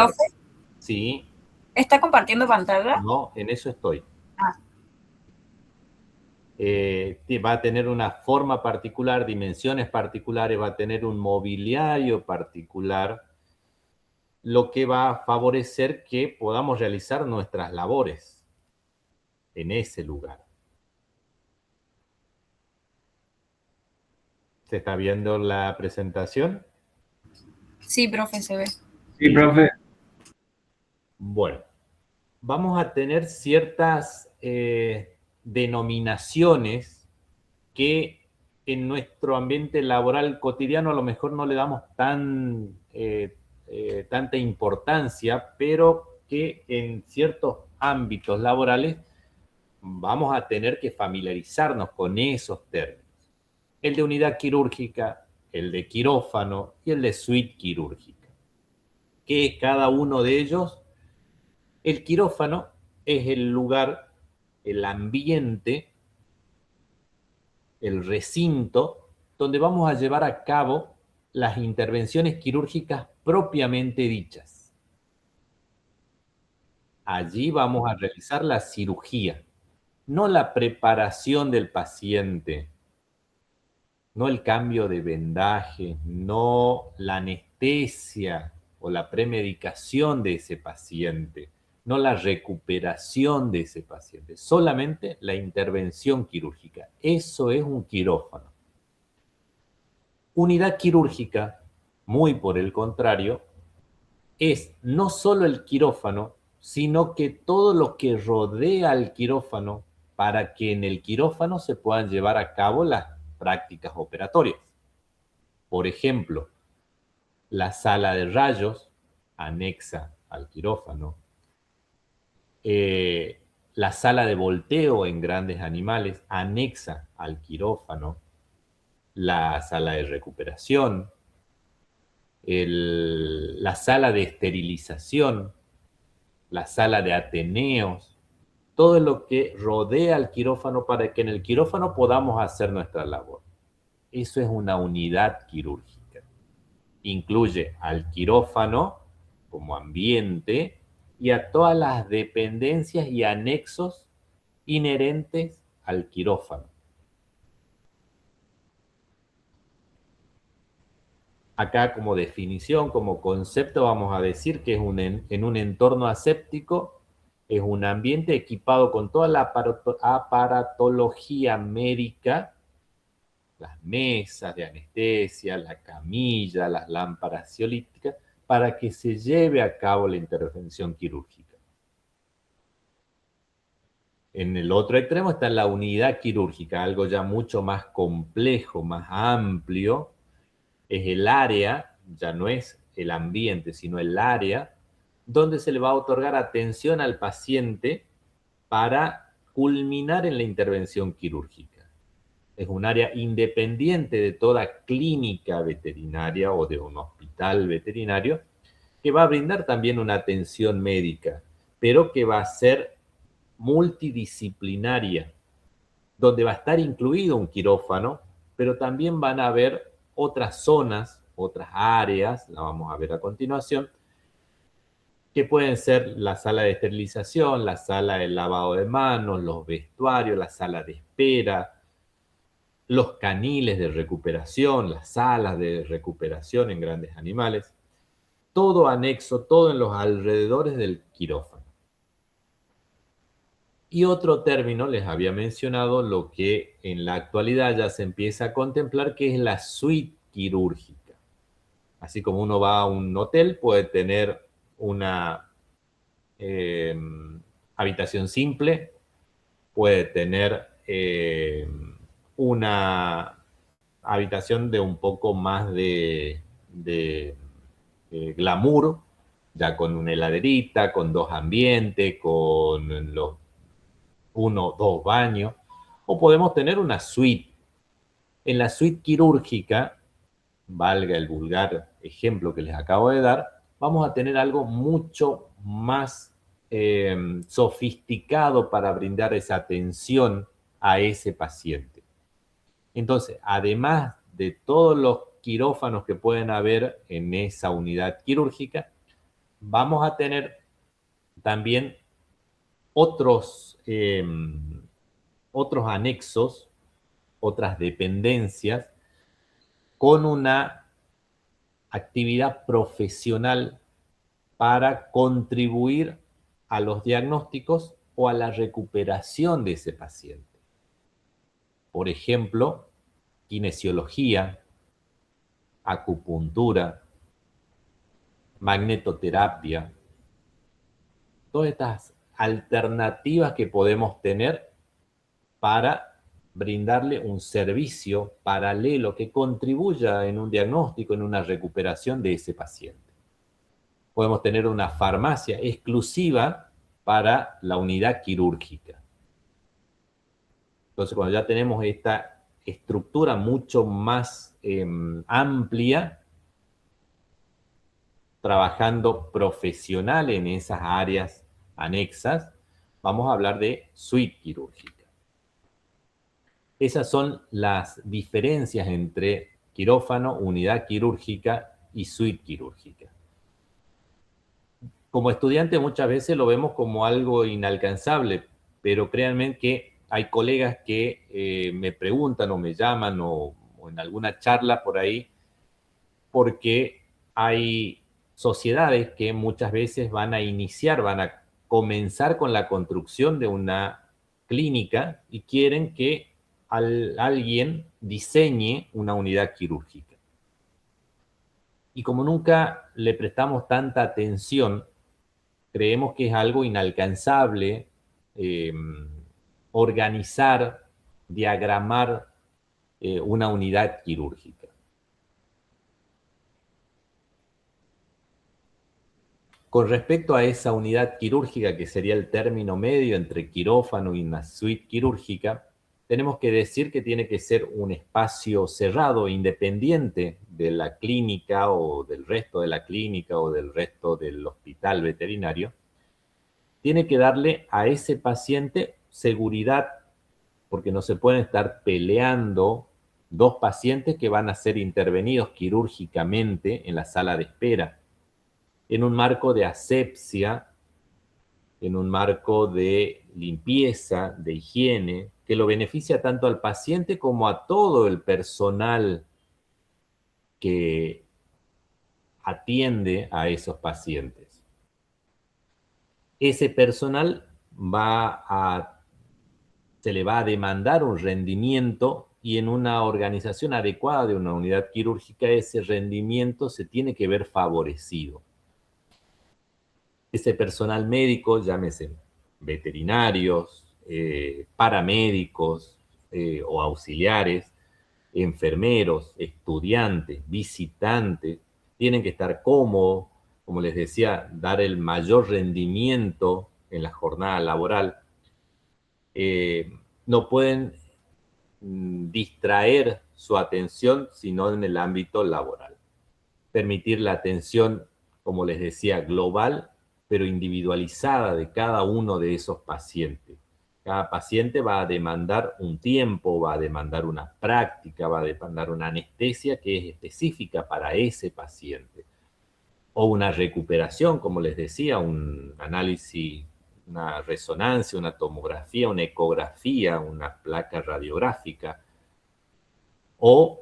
Profe, Sí, ¿está compartiendo pantalla? no, en eso estoy. Ah, Va a tener una forma particular, dimensiones particulares, va a tener un mobiliario particular, lo que va a favorecer que podamos realizar nuestras labores en ese lugar. ¿Se está viendo la presentación? sí, profe, se ve. Sí, profe. Bueno, vamos a tener ciertas denominaciones que en nuestro ambiente laboral cotidiano a lo mejor no le damos tanta importancia, pero que en ciertos ámbitos laborales vamos a tener que familiarizarnos con esos términos. El de unidad quirúrgica, el de quirófano y el de suite quirúrgica. ¿Qué es cada uno de ellos? El quirófano es el lugar, el ambiente, el recinto donde vamos a llevar a cabo las intervenciones quirúrgicas propiamente dichas. Allí vamos a realizar la cirugía, no la preparación del paciente, no el cambio de vendaje, no la anestesia o la premedicación de ese paciente, no la recuperación de ese paciente, solamente la intervención quirúrgica. Eso es un quirófano. Unidad quirúrgica, muy por el contrario, es no solo el quirófano, sino que todo lo que rodea al quirófano para que en el quirófano se puedan llevar a cabo las prácticas operatorias. Por ejemplo, la sala de rayos anexa al quirófano, la sala de volteo en grandes animales anexa al quirófano, la sala de recuperación, la sala de esterilización, la sala de ateneos, todo lo que rodea al quirófano para que en el quirófano podamos hacer nuestra labor. Eso es una unidad quirúrgica. Incluye al quirófano como ambiente y a todas las dependencias y anexos inherentes al quirófano. Acá como definición, como concepto, vamos a decir que es en un entorno aséptico, es un ambiente equipado con toda la aparatología médica, las mesas de anestesia, la camilla, las lámparas ansiolíticas, para que se lleve a cabo la intervención quirúrgica. En el otro extremo está la unidad quirúrgica, algo ya mucho más complejo, más amplio, es el área, ya no es el ambiente, sino el área donde se le va a otorgar atención al paciente para culminar en la intervención quirúrgica. Es un área independiente de toda clínica veterinaria o de un hospital veterinario que va a brindar también una atención médica, pero que va a ser multidisciplinaria, donde va a estar incluido un quirófano, pero también van a haber otras zonas, otras áreas, la vamos a ver a continuación, que pueden ser la sala de esterilización, la sala de lavado de manos, los vestuarios, la sala de espera, los caniles de recuperación, las salas de recuperación en grandes animales, todo anexo, todo en los alrededores del quirófano. Y otro término, les había mencionado, lo que en la actualidad ya se empieza a contemplar, que es la suite quirúrgica. Así como uno va a un hotel, puede tener una habitación simple, puede tener una habitación de un poco más de glamour, ya con una heladerita, con dos ambientes, con los uno o dos baños, o podemos tener una suite. En la suite quirúrgica, valga el vulgar ejemplo que les acabo de dar, vamos a tener algo mucho más sofisticado para brindar esa atención a ese paciente. Entonces, además de todos los quirófanos que pueden haber en esa unidad quirúrgica, vamos a tener también otros, otros anexos, otras dependencias, con una actividad profesional para contribuir a los diagnósticos o a la recuperación de ese paciente. Por ejemplo, kinesiología, acupuntura, magnetoterapia, todas estas alternativas que podemos tener para brindarle un servicio paralelo que contribuya en un diagnóstico, en una recuperación de ese paciente. Podemos tener una farmacia exclusiva para la unidad quirúrgica. Entonces, cuando ya tenemos esta estructura mucho más amplia, trabajando profesional en esas áreas anexas, vamos a hablar de suite quirúrgica. Esas son las diferencias entre quirófano, unidad quirúrgica y suite quirúrgica. Como estudiante muchas veces lo vemos como algo inalcanzable, pero créanme que hay colegas que me preguntan o me llaman o en alguna charla por ahí, porque hay sociedades que muchas veces van a iniciar, van a comenzar con la construcción de una clínica y quieren que alguien diseñe una unidad quirúrgica. Y como nunca le prestamos tanta atención, creemos que es algo inalcanzable organizar, diagramar una unidad quirúrgica. Con respecto a esa unidad quirúrgica, que sería el término medio entre quirófano y una suite quirúrgica, tenemos que decir que tiene que ser un espacio cerrado, independiente de la clínica o del resto de la clínica o del resto del hospital veterinario. Tiene que darle a ese paciente seguridad, porque no se pueden estar peleando dos pacientes que van a ser intervenidos quirúrgicamente en la sala de espera, en un marco de asepsia, en un marco de limpieza, de higiene, que lo beneficia tanto al paciente como a todo el personal que atiende a esos pacientes. Ese personal se le va a demandar un rendimiento y en una organización adecuada de una unidad quirúrgica ese rendimiento se tiene que ver favorecido. Ese personal médico, llámese veterinarios, paramédicos o auxiliares, enfermeros, estudiantes, visitantes, tienen que estar cómodos, como les decía, dar el mayor rendimiento en la jornada laboral. No pueden distraer su atención sino en el ámbito laboral. Permitir la atención, como les decía, global, pero individualizada de cada uno de esos pacientes. Cada paciente va a demandar un tiempo, va a demandar una práctica, va a demandar una anestesia que es específica para ese paciente. O una recuperación, como les decía, un análisis, una resonancia, una tomografía, una ecografía, una placa radiográfica. O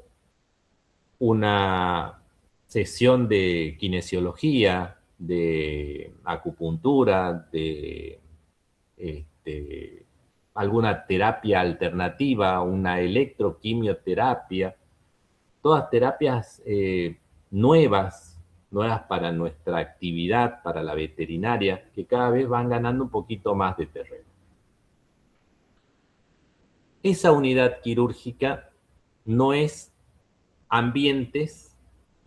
una sesión de kinesiología, de acupuntura, de alguna terapia alternativa, una electroquimioterapia, todas terapias nuevas para nuestra actividad, para la veterinaria, que cada vez van ganando un poquito más de terreno. Esa unidad quirúrgica no es ambientes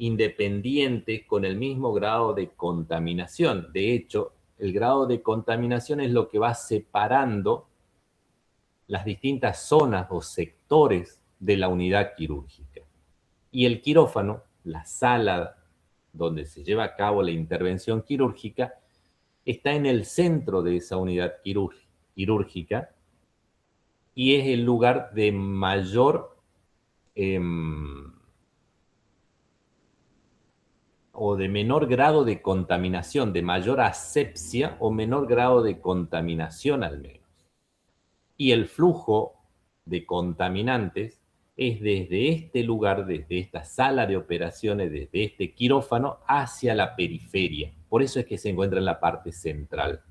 independientes con el mismo grado de contaminación. De hecho, el grado de contaminación es lo que va separando las distintas zonas o sectores de la unidad quirúrgica. Y el quirófano, la sala donde se lleva a cabo la intervención quirúrgica, está en el centro de esa unidad quirúrgica y es el lugar de mayor o de menor grado de contaminación, de mayor asepsia o menor grado de contaminación al menos. Y el flujo de contaminantes es desde este lugar, desde esta sala de operaciones, desde este quirófano, hacia la periferia. Por eso es que se encuentra en la parte central.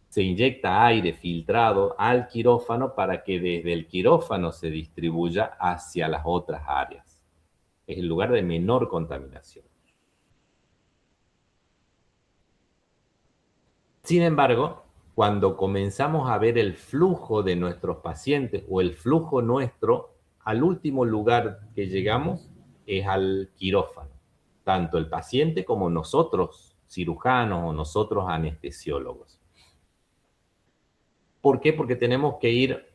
Se inyecta aire filtrado al quirófano para que desde el quirófano se distribuya hacia las otras áreas. Es el lugar de menor contaminación. Sin embargo, cuando comenzamos a ver el flujo de nuestros pacientes o el flujo nuestro, al último lugar que llegamos es al quirófano. Tanto el paciente como nosotros, cirujanos o nosotros anestesiólogos. ¿Por qué? Porque tenemos que ir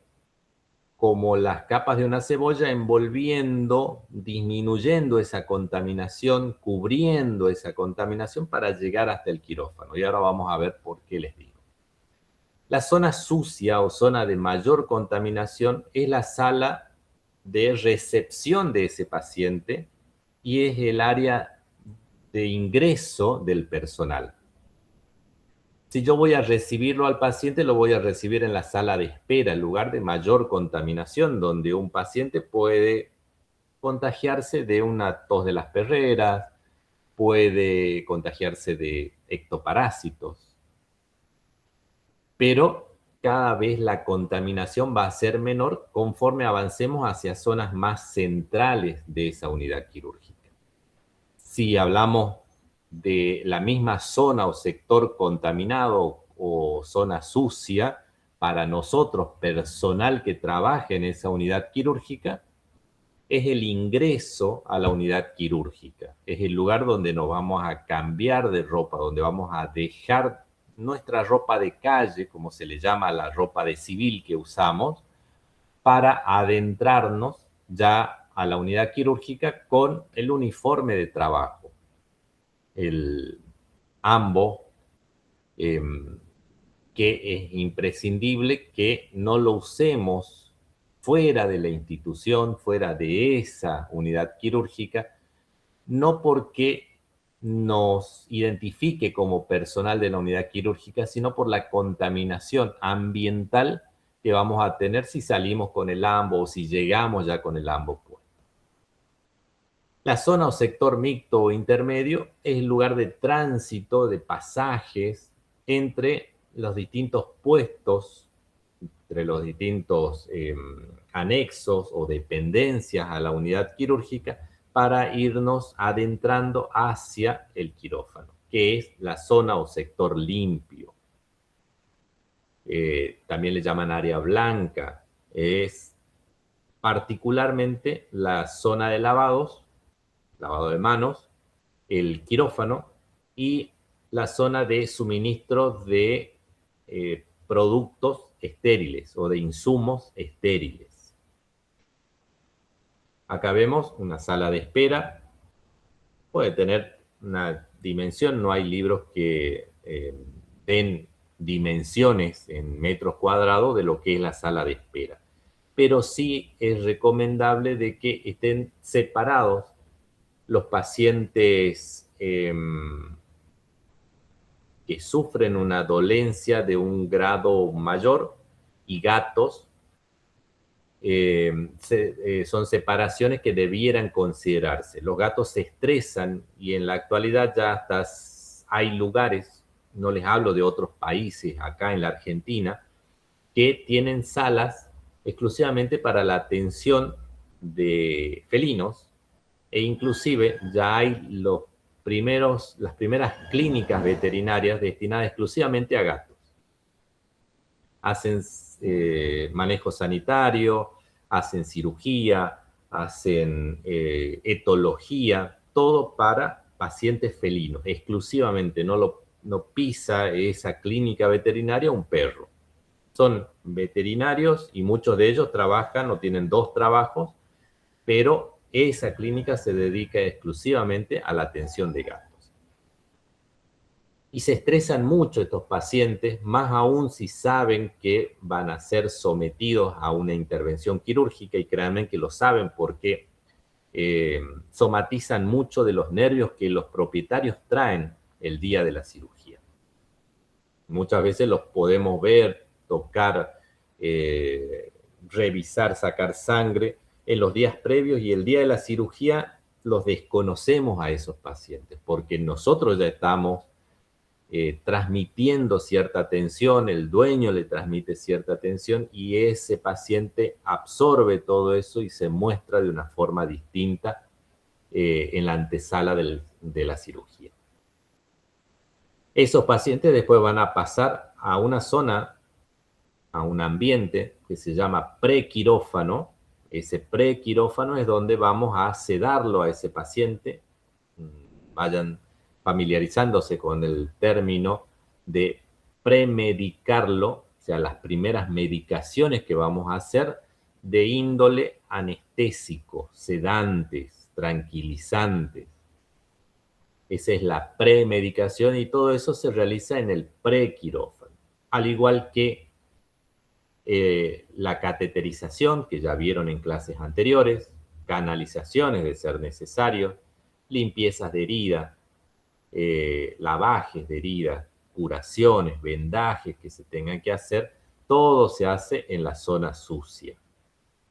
como las capas de una cebolla envolviendo, disminuyendo esa contaminación, cubriendo esa contaminación para llegar hasta el quirófano. Y ahora vamos a ver por qué les digo. La zona sucia o zona de mayor contaminación es la sala de recepción de ese paciente y es el área de ingreso del personal. Si yo voy a recibirlo al paciente, lo voy a recibir en la sala de espera, el lugar de mayor contaminación, donde un paciente puede contagiarse de una tos de las perreras, puede contagiarse de ectoparásitos. Pero cada vez la contaminación va a ser menor conforme avancemos hacia zonas más centrales de esa unidad quirúrgica. Si hablamos de la misma zona o sector contaminado o zona sucia, para nosotros, personal que trabaja en esa unidad quirúrgica, es el ingreso a la unidad quirúrgica. Es el lugar donde nos vamos a cambiar de ropa, donde vamos a dejar nuestra ropa de calle, como se le llama la ropa de civil que usamos, para adentrarnos ya a la unidad quirúrgica con el uniforme de trabajo. El ambo, que es imprescindible que no lo usemos fuera de la institución, fuera de esa unidad quirúrgica, no porque nos identifique como personal de la unidad quirúrgica, sino por la contaminación ambiental que vamos a tener si salimos con el ambo o si llegamos ya con el ambo puesto. La zona o sector mixto o intermedio es el lugar de tránsito, de pasajes entre los distintos puestos, entre los distintos anexos o dependencias a la unidad quirúrgica para irnos adentrando hacia el quirófano, que es la zona o sector limpio. También le llaman área blanca. Es particularmente la zona de lavados, lavado de manos, el quirófano y la zona de suministro de productos estériles o de insumos estériles. Acá vemos una sala de espera. Puede tener una dimensión, no hay libros que den dimensiones en metros cuadrados de lo que es la sala de espera. Pero sí es recomendable de que estén separados los pacientes que sufren una dolencia de un grado mayor y gatos. Son separaciones que debieran considerarse. Los gatos se estresan y en la actualidad ya hasta hay lugares, no les hablo de otros países, acá en la Argentina, que tienen salas exclusivamente para la atención de felinos e inclusive ya hay las primeras clínicas veterinarias destinadas exclusivamente a gatos. Hacen manejo sanitario, hacen cirugía, hacen etología, todo para pacientes felinos, exclusivamente, no pisa esa clínica veterinaria un perro. Son veterinarios y muchos de ellos trabajan o tienen 2 trabajos, pero esa clínica se dedica exclusivamente a la atención de gatos. Y se estresan mucho estos pacientes, más aún si saben que van a ser sometidos a una intervención quirúrgica, y créanme que lo saben porque somatizan mucho de los nervios que los propietarios traen el día de la cirugía. Muchas veces los podemos ver, tocar, revisar, sacar sangre en los días previos, y el día de la cirugía los desconocemos a esos pacientes porque nosotros ya estamos transmitiendo cierta tensión, el dueño le transmite cierta tensión y ese paciente absorbe todo eso y se muestra de una forma distinta en la antesala de la cirugía. Esos pacientes después van a pasar a una zona, a un ambiente que se llama prequirófano. Ese prequirófano es donde vamos a sedarlo a ese paciente. Vayan familiarizándose con el término de premedicarlo, o sea, las primeras medicaciones que vamos a hacer de índole anestésico, sedantes, tranquilizantes. Esa es la premedicación y todo eso se realiza en el prequirófano. Al igual que la cateterización, que ya vieron en clases anteriores, canalizaciones de ser necesario, limpiezas de herida, lavajes de heridas, curaciones, vendajes que se tengan que hacer, todo se hace en la zona sucia,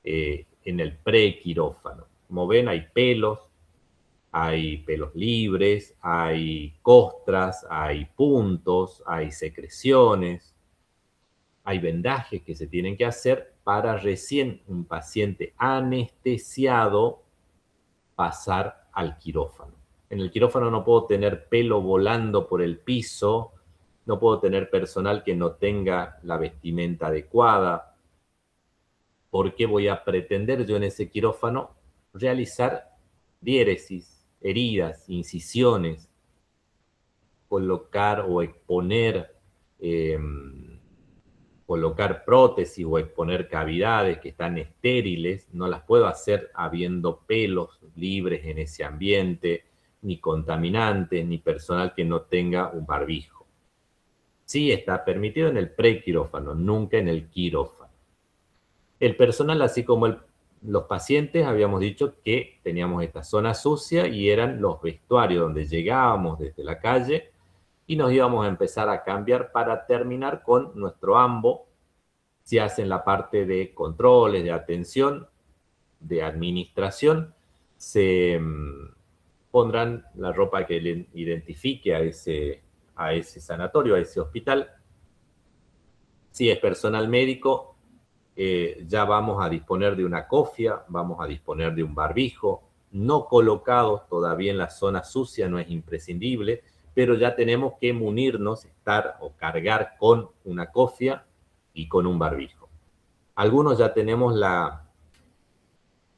en el prequirófano. Como ven, hay pelos libres, hay costras, hay puntos, hay secreciones, hay vendajes que se tienen que hacer para recién un paciente anestesiado pasar al quirófano. En el quirófano no puedo tener pelo volando por el piso, no puedo tener personal que no tenga la vestimenta adecuada, porque voy a pretender yo en ese quirófano realizar diéresis, heridas, incisiones, colocar o exponer, colocar prótesis o exponer cavidades que están estériles. No las puedo hacer habiendo pelos libres en ese ambiente, ni contaminantes, ni personal que no tenga un barbijo. Sí está permitido en el prequirófano, nunca en el quirófano. El personal, así como los pacientes, habíamos dicho que teníamos esta zona sucia y eran los vestuarios donde llegábamos desde la calle y nos íbamos a empezar a cambiar para terminar con nuestro ambo. Se hacen la parte de controles, de atención, de administración, se pondrán la ropa que le identifique a ese sanatorio, a ese hospital. Si es personal médico, ya vamos a disponer de una cofia, vamos a disponer de un barbijo, no colocados todavía en la zona sucia, no es imprescindible, pero ya tenemos que munirnos, estar o cargar con una cofia y con un barbijo. Algunos ya tenemos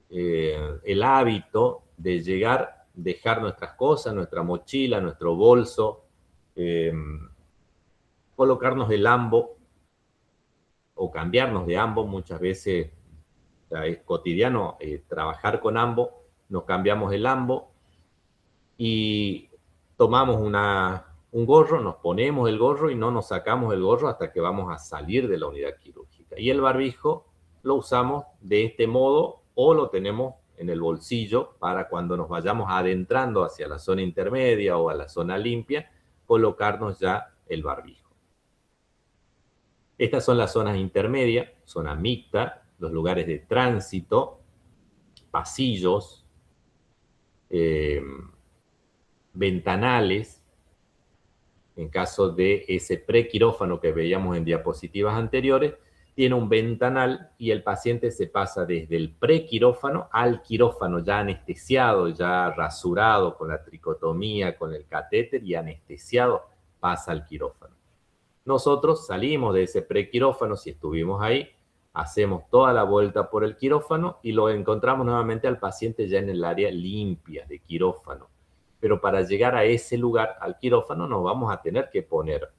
el hábito de llegar, dejar nuestras cosas, nuestra mochila, nuestro bolso, colocarnos el ambo o cambiarnos de ambo. Muchas veces es cotidiano trabajar con ambo, nos cambiamos el ambo y tomamos un gorro, nos ponemos el gorro y no nos sacamos el gorro hasta que vamos a salir de la unidad quirúrgica. Y el barbijo lo usamos de este modo o lo tenemos en el bolsillo para cuando nos vayamos adentrando hacia la zona intermedia o a la zona limpia, colocarnos ya el barbijo. Estas son las zonas intermedias, zona mixta, los lugares de tránsito, pasillos, ventanales. En caso de ese prequirófano que veíamos en diapositivas anteriores, tiene un ventanal y el paciente se pasa desde el prequirófano al quirófano ya anestesiado, ya rasurado con la tricotomía, con el catéter y anestesiado, pasa al quirófano. Nosotros salimos de ese prequirófano, si estuvimos ahí, hacemos toda la vuelta por el quirófano y lo encontramos nuevamente al paciente ya en el área limpia de quirófano. Pero para llegar a ese lugar, al quirófano, nos vamos a tener que poner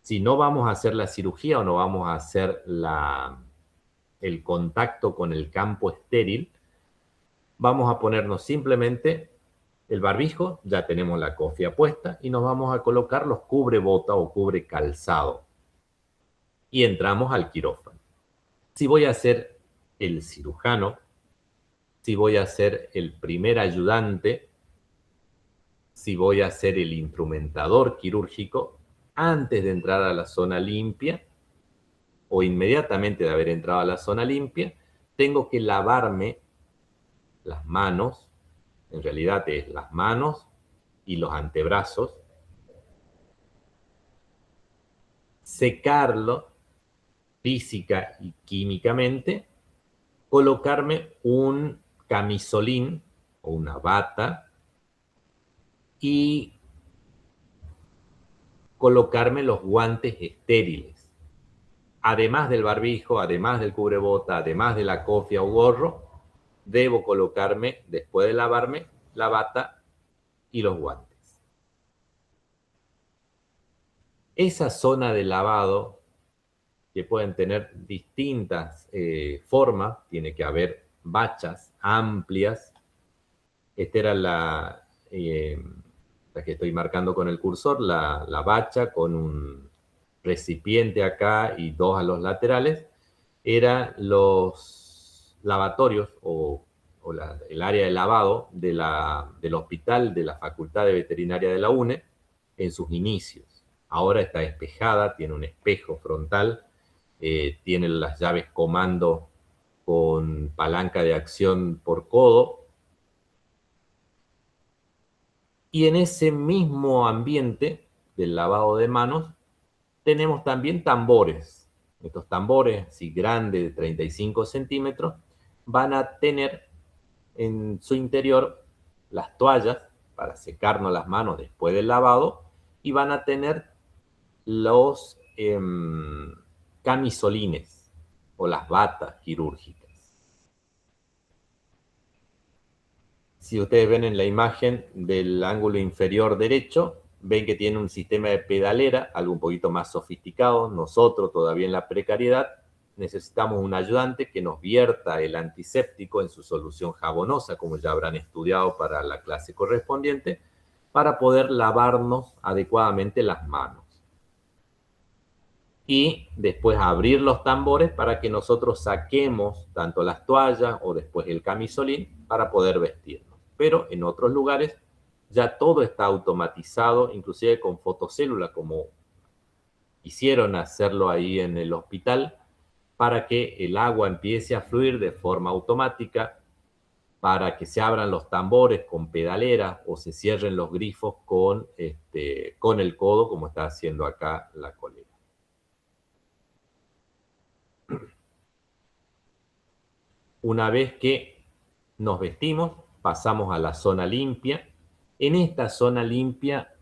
si no vamos a hacer la cirugía o no vamos a hacer el contacto con el campo estéril, vamos a ponernos simplemente el barbijo, ya tenemos la cofia puesta y nos vamos a colocar los cubrebota o cubre calzado y entramos al quirófano. Si voy a ser el cirujano, si voy a ser el primer ayudante, si voy a ser el instrumentador quirúrgico, antes de entrar a la zona limpia o inmediatamente de haber entrado a la zona limpia, tengo que lavarme las manos, en realidad es las manos y los antebrazos, secarlo física y químicamente, colocarme un camisolín o una bata y colocarme los guantes estériles. Además del barbijo, además del cubrebota, además de la cofia o gorro, debo colocarme, después de lavarme, la bata y los guantes. Esa zona de lavado, que pueden tener distintas formas, tiene que haber bachas amplias. Esta era la que estoy marcando con el cursor, la bacha con un recipiente acá y dos a los laterales. Eran los lavatorios el área de lavado del hospital de la Facultad de Veterinaria de la UNE en sus inicios. Ahora está despejada, tiene un espejo frontal, tiene las llaves comando con palanca de acción por codo. Y en ese mismo ambiente del lavado de manos tenemos también tambores. Estos tambores, así grandes, de 35 centímetros, van a tener en su interior las toallas para secarnos las manos después del lavado y van a tener los camisolines o las batas quirúrgicas. Si ustedes ven en la imagen del ángulo inferior derecho, ven que tiene un sistema de pedalera, algo un poquito más sofisticado. Nosotros, todavía en la precariedad, necesitamos un ayudante que nos vierta el antiséptico en su solución jabonosa, como ya habrán estudiado para la clase correspondiente, para poder lavarnos adecuadamente las manos. Y después abrir los tambores para que nosotros saquemos tanto las toallas o después el camisolín para poder vestirnos. Pero en otros lugares ya todo está automatizado, inclusive con fotocélula, como hicieron hacerlo ahí en el hospital, para que el agua empiece a fluir de forma automática, para que se abran los tambores con pedalera o se cierren los grifos con el codo, como está haciendo acá la colega. Una vez que nos vestimos, pasamos a la zona limpia. En esta zona limpia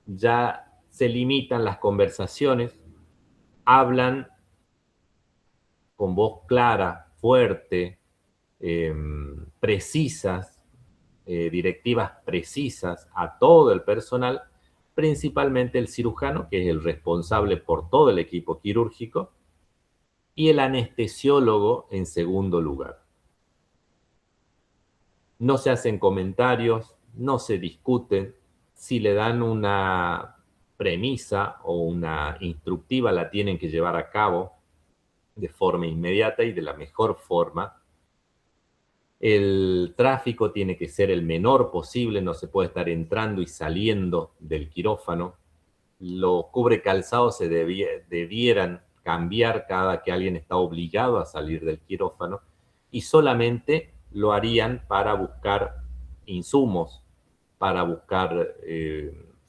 ya se limitan las conversaciones, hablan con voz clara, fuerte, precisas, directivas precisas a todo el personal, principalmente el cirujano, que es el responsable por todo el equipo quirúrgico, y el anestesiólogo en segundo lugar. No se hacen comentarios, no se discuten. Si le dan una premisa o una instructiva, la tienen que llevar a cabo de forma inmediata y de la mejor forma. El tráfico tiene que ser el menor posible, no se puede estar entrando y saliendo del quirófano. Los cubrecalzados se debieran cambiar cada que alguien está obligado a salir del quirófano y solamente lo harían para buscar insumos, para buscar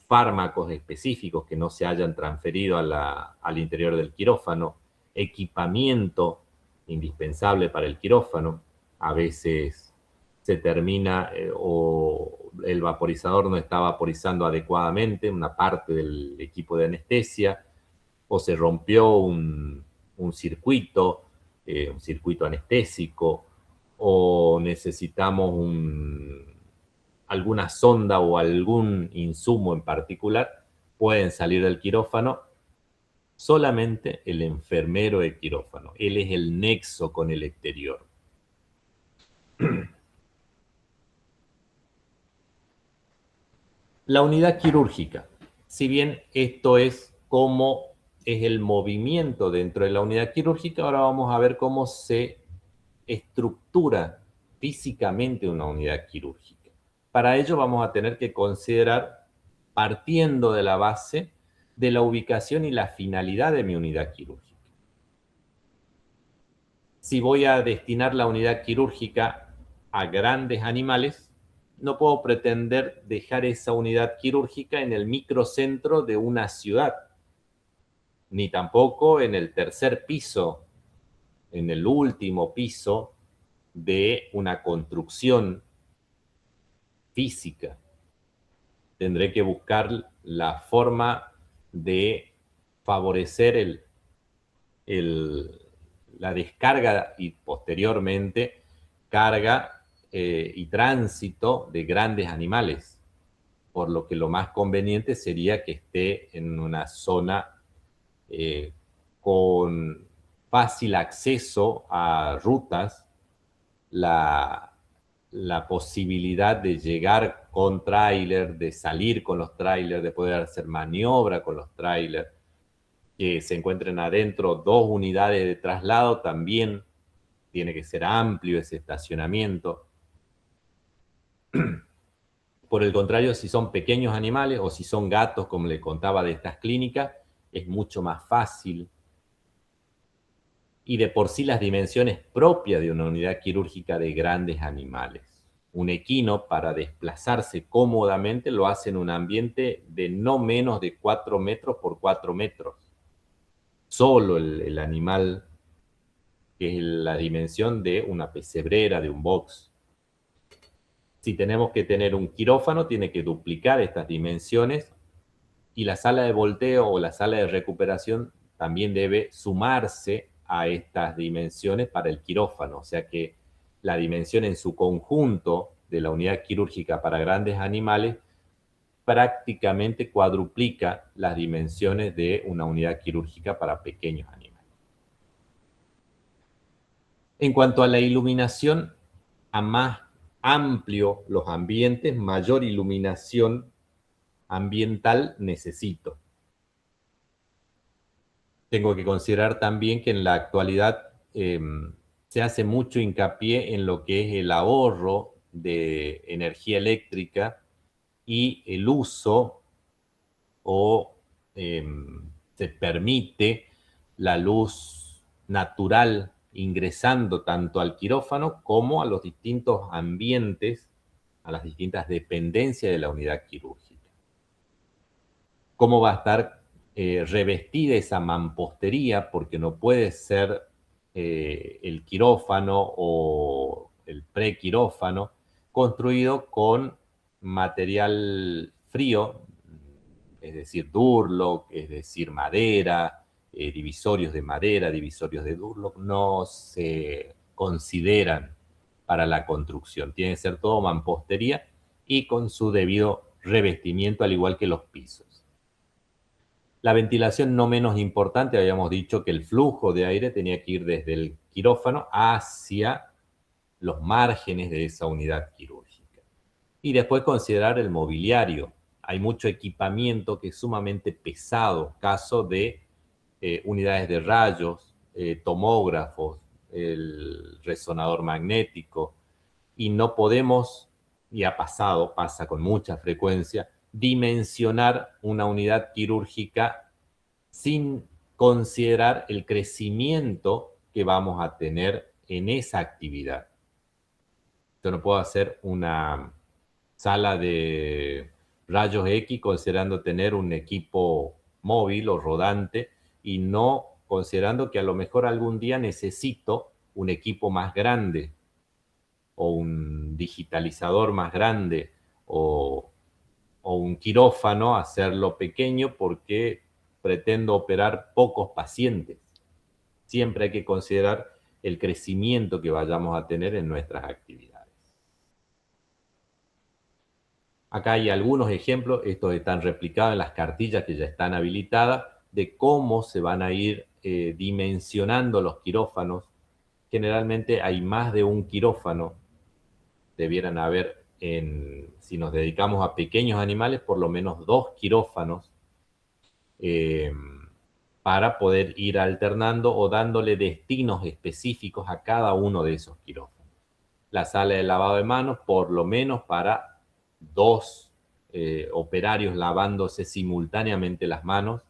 fármacos específicos que no se hayan transferido al interior del quirófano, equipamiento indispensable para el quirófano. A veces se termina o el vaporizador no está vaporizando adecuadamente una parte del equipo de anestesia, o se rompió un circuito anestésico, o necesitamos alguna sonda o algún insumo en particular, pueden salir del quirófano solamente el enfermero de quirófano. Él es el nexo con el exterior. La unidad quirúrgica, si bien esto es cómo es el movimiento dentro de la unidad quirúrgica, ahora vamos a ver cómo se estructura físicamente una unidad quirúrgica. Para ello vamos a tener que considerar, partiendo de la base de la ubicación y la finalidad de mi unidad quirúrgica. Si voy a destinar la unidad quirúrgica a grandes animales, no puedo pretender dejar esa unidad quirúrgica en el microcentro de una ciudad, ni tampoco en el tercer piso, en el último piso de una construcción física. Tendré que buscar la forma de favorecer la descarga y posteriormente carga y tránsito de grandes animales, por lo que lo más conveniente sería que esté en una zona con fácil acceso a rutas, la posibilidad de llegar con tráiler, de salir con los tráilers, de poder hacer maniobra con los tráilers, que se encuentren adentro 2 unidades de traslado, también tiene que ser amplio ese estacionamiento. Por el contrario, si son pequeños animales o si son gatos, como le contaba de estas clínicas, es mucho más fácil. Y de por sí las dimensiones propias de una unidad quirúrgica de grandes animales. Un equino, para desplazarse cómodamente, lo hace en un ambiente de no menos de 4 metros por 4 metros. Solo el animal, que es la dimensión de una pesebrera, de un box. Si tenemos que tener un quirófano, tiene que duplicar estas dimensiones, y la sala de volteo o la sala de recuperación también debe sumarse a estas dimensiones para el quirófano. O sea que la dimensión en su conjunto de la unidad quirúrgica para grandes animales prácticamente cuadruplica las dimensiones de una unidad quirúrgica para pequeños animales. En cuanto a la iluminación, a más amplio los ambientes, mayor iluminación ambiental necesito. Tengo que considerar también que en la actualidad se hace mucho hincapié en lo que es el ahorro de energía eléctrica y el uso o se permite la luz natural ingresando tanto al quirófano como a los distintos ambientes, a las distintas dependencias de la unidad quirúrgica. ¿Cómo va a estar revestida esa mampostería? Porque no puede ser el quirófano o el prequirófano construido con material frío, es decir, Durlock, es decir, madera, divisorios de madera, divisorios de Durlock, no se consideran para la construcción. Tiene que ser todo mampostería y con su debido revestimiento, al igual que los pisos. La ventilación no menos importante, habíamos dicho que el flujo de aire tenía que ir desde el quirófano hacia los márgenes de esa unidad quirúrgica. Y después considerar el mobiliario. Hay mucho equipamiento que es sumamente pesado, caso de unidades de rayos, tomógrafos, el resonador magnético, y no podemos, y pasa con mucha frecuencia, dimensionar una unidad quirúrgica sin considerar el crecimiento que vamos a tener en esa actividad. Yo no puedo hacer una sala de rayos X considerando tener un equipo móvil o rodante y no considerando que a lo mejor algún día necesito un equipo más grande o un digitalizador más grande o un quirófano, hacerlo pequeño porque pretendo operar pocos pacientes. Siempre hay que considerar el crecimiento que vayamos a tener en nuestras actividades. Acá hay algunos ejemplos, estos están replicados en las cartillas que ya están habilitadas, de cómo se van a ir dimensionando los quirófanos. Generalmente hay más de un quirófano, debieran haber, si nos dedicamos a pequeños animales, por lo menos 2 quirófanos para poder ir alternando o dándole destinos específicos a cada uno de esos quirófanos. la sala de lavado de manos, por lo menos para 2 operarios lavándose simultáneamente las manos,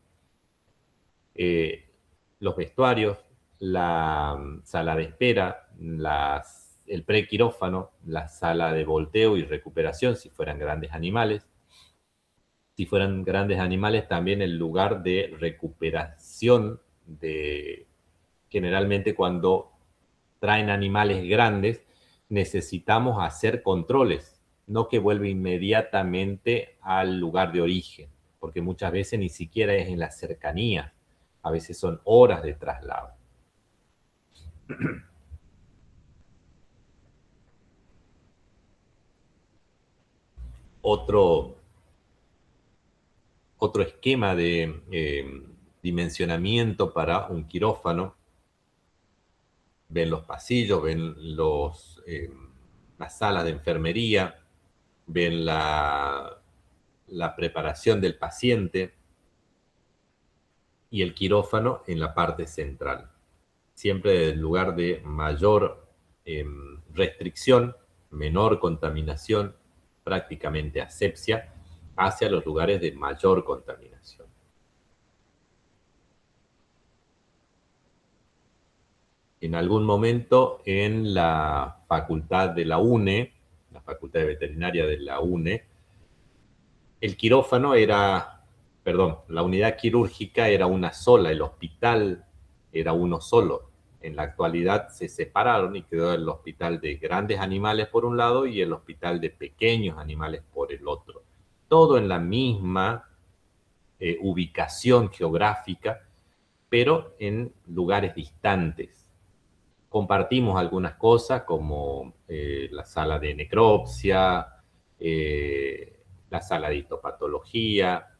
los vestuarios, la sala de espera, el prequirófano, la sala de volteo y recuperación, si fueran grandes animales. Si fueran grandes animales, también el lugar de recuperación generalmente cuando traen animales grandes, necesitamos hacer controles, no que vuelva inmediatamente al lugar de origen, porque muchas veces ni siquiera es en la cercanía, a veces son horas de traslado. Otro esquema de dimensionamiento para un quirófano. Ven los pasillos, ven las salas de enfermería, ven la preparación del paciente y el quirófano en la parte central. Siempre desde el lugar de mayor restricción, menor contaminación, prácticamente asepsia, hacia los lugares de mayor contaminación. En algún momento en la facultad de la UNE, la Facultad de Veterinaria de la UNE, el quirófano la unidad quirúrgica era una sola, el hospital era uno solo. En la actualidad se separaron y quedó el hospital de grandes animales por un lado y el hospital de pequeños animales por el otro. Todo en la misma ubicación geográfica, pero en lugares distantes. Compartimos algunas cosas como la sala de necropsia, la sala de histopatología,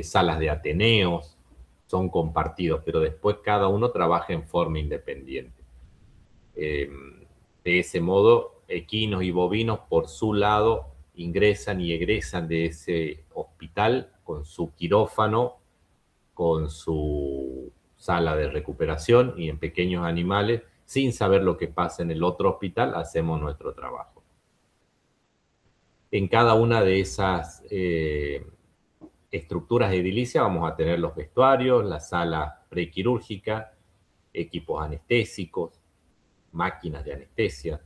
salas de ateneos, son compartidos, pero después cada uno trabaja en forma independiente. De ese modo, equinos y bovinos por su lado ingresan y egresan de ese hospital con su quirófano, con su sala de recuperación, y en pequeños animales, sin saber lo que pasa en el otro hospital, hacemos nuestro trabajo. En cada una de esas estructuras edilicias vamos a tener los vestuarios, la sala prequirúrgica, equipos anestésicos, máquinas de anestesia.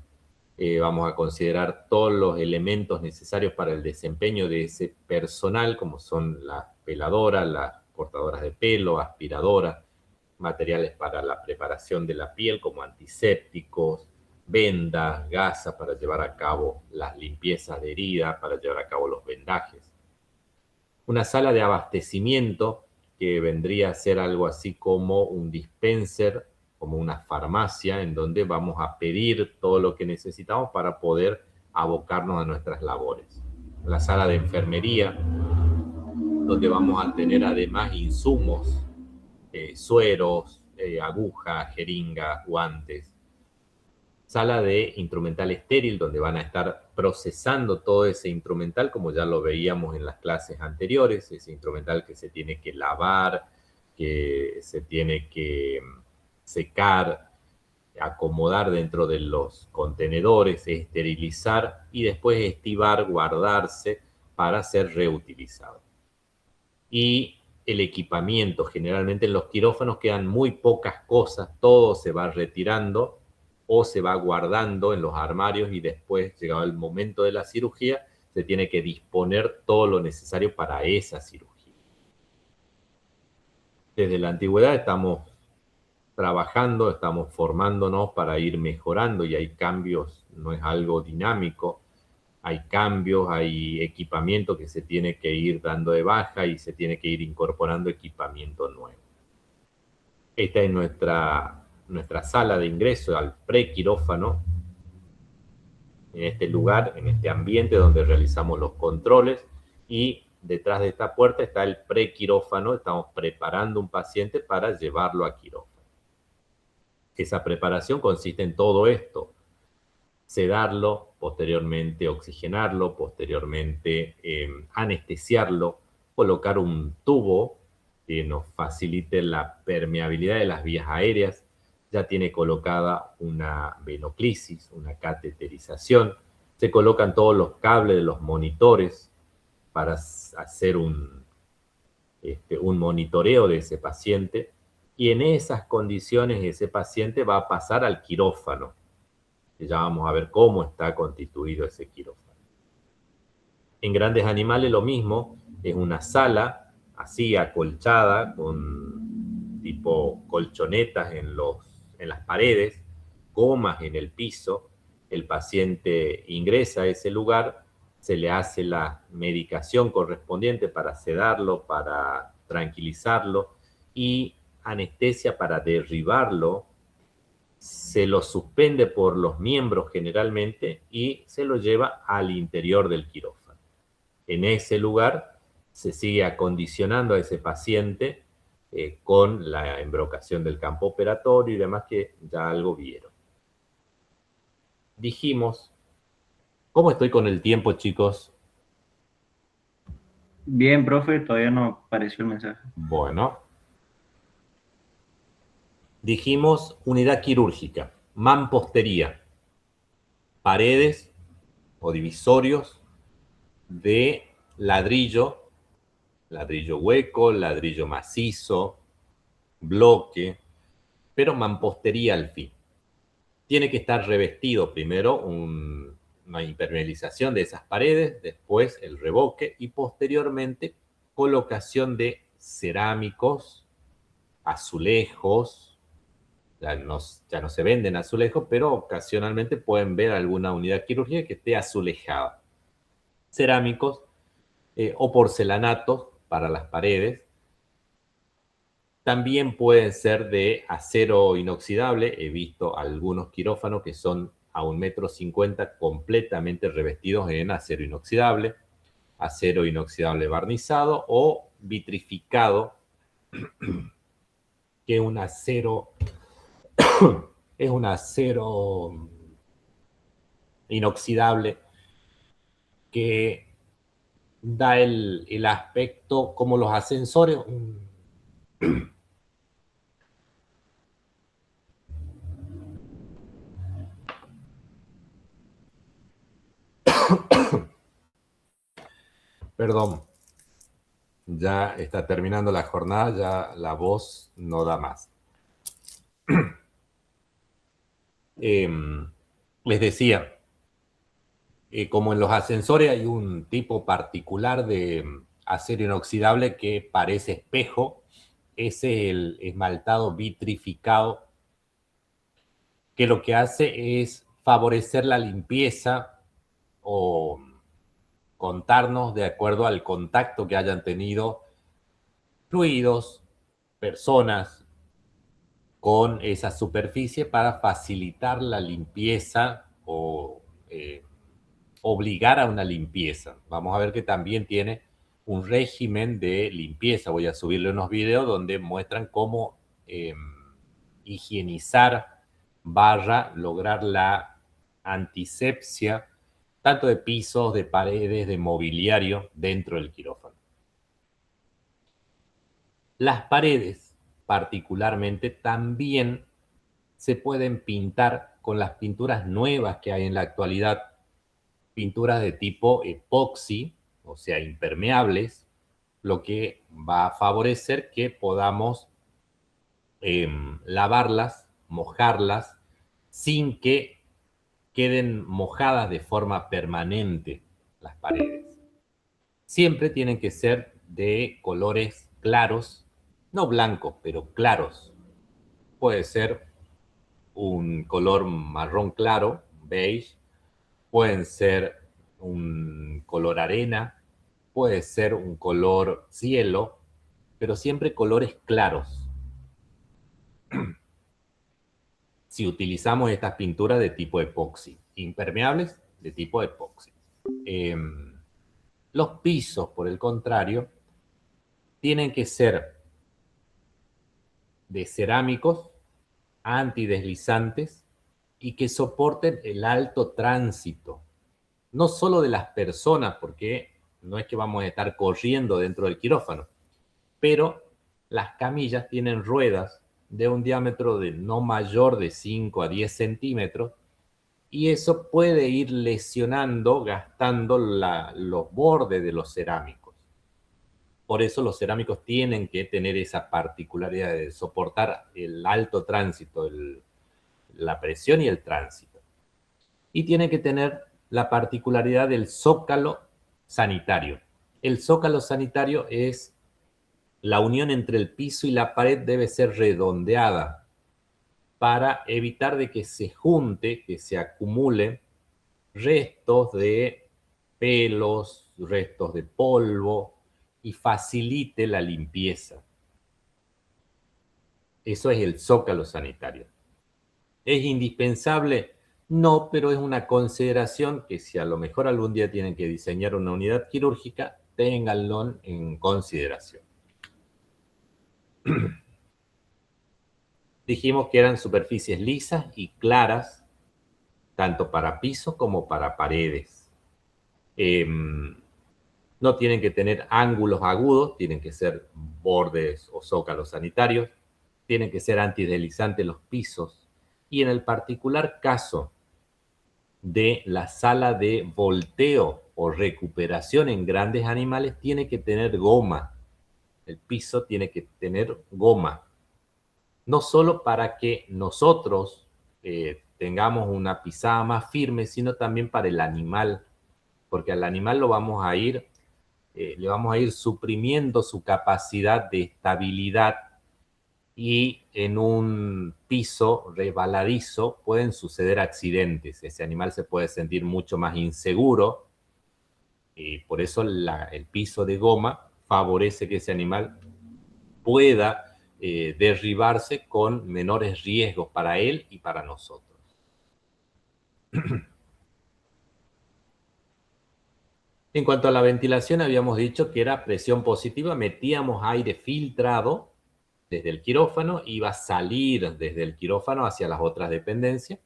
Vamos a considerar todos los elementos necesarios para el desempeño de ese personal, como son las peladoras, las cortadoras de pelo, aspiradoras, materiales para la preparación de la piel como antisépticos, vendas, gasas para llevar a cabo las limpiezas de heridas, para llevar a cabo los vendajes. Una sala de abastecimiento que vendría a ser algo así como un dispenser, como una farmacia, en donde vamos a pedir todo lo que necesitamos para poder abocarnos a nuestras labores. La sala de enfermería, donde vamos a tener además insumos, sueros, agujas, jeringas, guantes. Sala de instrumental estéril, donde van a estar procesando todo ese instrumental, como ya lo veíamos en las clases anteriores, ese instrumental que se tiene que lavar, que se tiene que secar, acomodar dentro de los contenedores, esterilizar y después estibar, guardarse para ser reutilizado. Y el equipamiento, generalmente en los quirófanos quedan muy pocas cosas, todo se va retirando o se va guardando en los armarios y después, llegado el momento de la cirugía, se tiene que disponer todo lo necesario para esa cirugía. Desde la antigüedad estamos trabajando, estamos formándonos para ir mejorando y hay cambios, no es algo dinámico, hay cambios, hay equipamiento que se tiene que ir dando de baja y se tiene que ir incorporando equipamiento nuevo. Esta es nuestra sala de ingreso al prequirófano, en este lugar, en este ambiente donde realizamos los controles, y detrás de esta puerta está el prequirófano. Estamos preparando un paciente para llevarlo a quirófano. Esa preparación consiste en todo esto: sedarlo, posteriormente oxigenarlo, posteriormente anestesiarlo, colocar un tubo que nos facilite la permeabilidad de las vías aéreas, ya tiene colocada una venoclisis, una cateterización, se colocan todos los cables de los monitores para hacer un monitoreo de ese paciente, y en esas condiciones ese paciente va a pasar al quirófano, que ya vamos a ver cómo está constituido ese quirófano. En grandes animales lo mismo, es una sala así acolchada con tipo colchonetas en las paredes, gomas en el piso, el paciente ingresa a ese lugar, se le hace la medicación correspondiente para sedarlo, para tranquilizarlo y anestesia para derribarlo, se lo suspende por los miembros generalmente y se lo lleva al interior del quirófano. En ese lugar se sigue acondicionando a ese paciente con la embrocación del campo operatorio y demás, que ya algo vieron. Dijimos, ¿cómo estoy con el tiempo, chicos? Bien, profe, todavía no apareció el mensaje. Bueno. Dijimos unidad quirúrgica, mampostería, paredes o divisorios de ladrillo, ladrillo hueco, ladrillo macizo, bloque, pero mampostería al fin. Tiene que estar revestido primero una impermeabilización de esas paredes, después el revoque y posteriormente colocación de cerámicos, azulejos. Ya no se venden azulejos, pero ocasionalmente pueden ver alguna unidad quirúrgica que esté azulejada. Cerámicos o porcelanatos para las paredes. También pueden ser de acero inoxidable. He visto algunos quirófanos que son a 1,50 m completamente revestidos en acero inoxidable barnizado o vitrificado, que es un acero inoxidable que da el aspecto como los ascensores. Perdón, ya está terminando la jornada, ya la voz no da más. Les decía, como en los ascensores hay un tipo particular de acero inoxidable que parece espejo, ese es el esmaltado vitrificado, que lo que hace es favorecer la limpieza o contarnos de acuerdo al contacto que hayan tenido fluidos, personas con esa superficie para facilitar la limpieza o obligar a una limpieza. Vamos a ver que también tiene un régimen de limpieza. Voy a subirle unos videos donde muestran cómo higienizar / lograr la antisepsia tanto de pisos, de paredes, de mobiliario dentro del quirófano. Las paredes, particularmente, también se pueden pintar con las pinturas nuevas que hay en la actualidad, pinturas de tipo epoxi, o sea, impermeables, lo que va a favorecer que podamos lavarlas, mojarlas, sin que queden mojadas de forma permanente las paredes. Siempre tienen que ser de colores claros, no blancos, pero claros. Puede ser un color marrón claro, beige, pueden ser un color arena, puede ser un color cielo, pero siempre colores claros. Si utilizamos estas pinturas de tipo epoxi, impermeables de tipo epoxi. Los pisos, por el contrario, tienen que ser de cerámicos, antideslizantes y que soporten el alto tránsito. No solo de las personas, porque no es que vamos a estar corriendo dentro del quirófano, pero las camillas tienen ruedas de un diámetro de no mayor de 5 a 10 centímetros, y eso puede ir lesionando, gastando los bordes de los cerámicos. Por eso los cerámicos tienen que tener esa particularidad de soportar el alto tránsito, la presión y el tránsito. Y tiene que tener la particularidad del zócalo sanitario. El zócalo sanitario es la unión entre el piso y la pared, debe ser redondeada para evitar de que se junte, que se acumulen restos de pelos, restos de polvo y facilite la limpieza. Eso es el zócalo sanitario. ¿Es indispensable? No, pero es una consideración que si a lo mejor algún día tienen que diseñar una unidad quirúrgica, ténganlo en consideración. Dijimos que eran superficies lisas y claras, tanto para piso como para paredes. No tienen que tener ángulos agudos, tienen que ser bordes o zócalos sanitarios, tienen que ser antideslizantes los pisos. Y en el particular caso de la sala de volteo o recuperación en grandes animales, tiene que tener goma. El piso tiene que tener goma. No solo para que nosotros tengamos una pisada más firme, sino también para el animal, porque al animal le vamos a ir suprimiendo su capacidad de estabilidad, y en un piso resbaladizo pueden suceder accidentes. Ese animal se puede sentir mucho más inseguro, y por eso el piso de goma favorece que ese animal pueda derribarse con menores riesgos para él y para nosotros. En cuanto a la ventilación, habíamos dicho que era presión positiva, metíamos aire filtrado desde el quirófano, iba a salir desde el quirófano hacia las otras dependencias.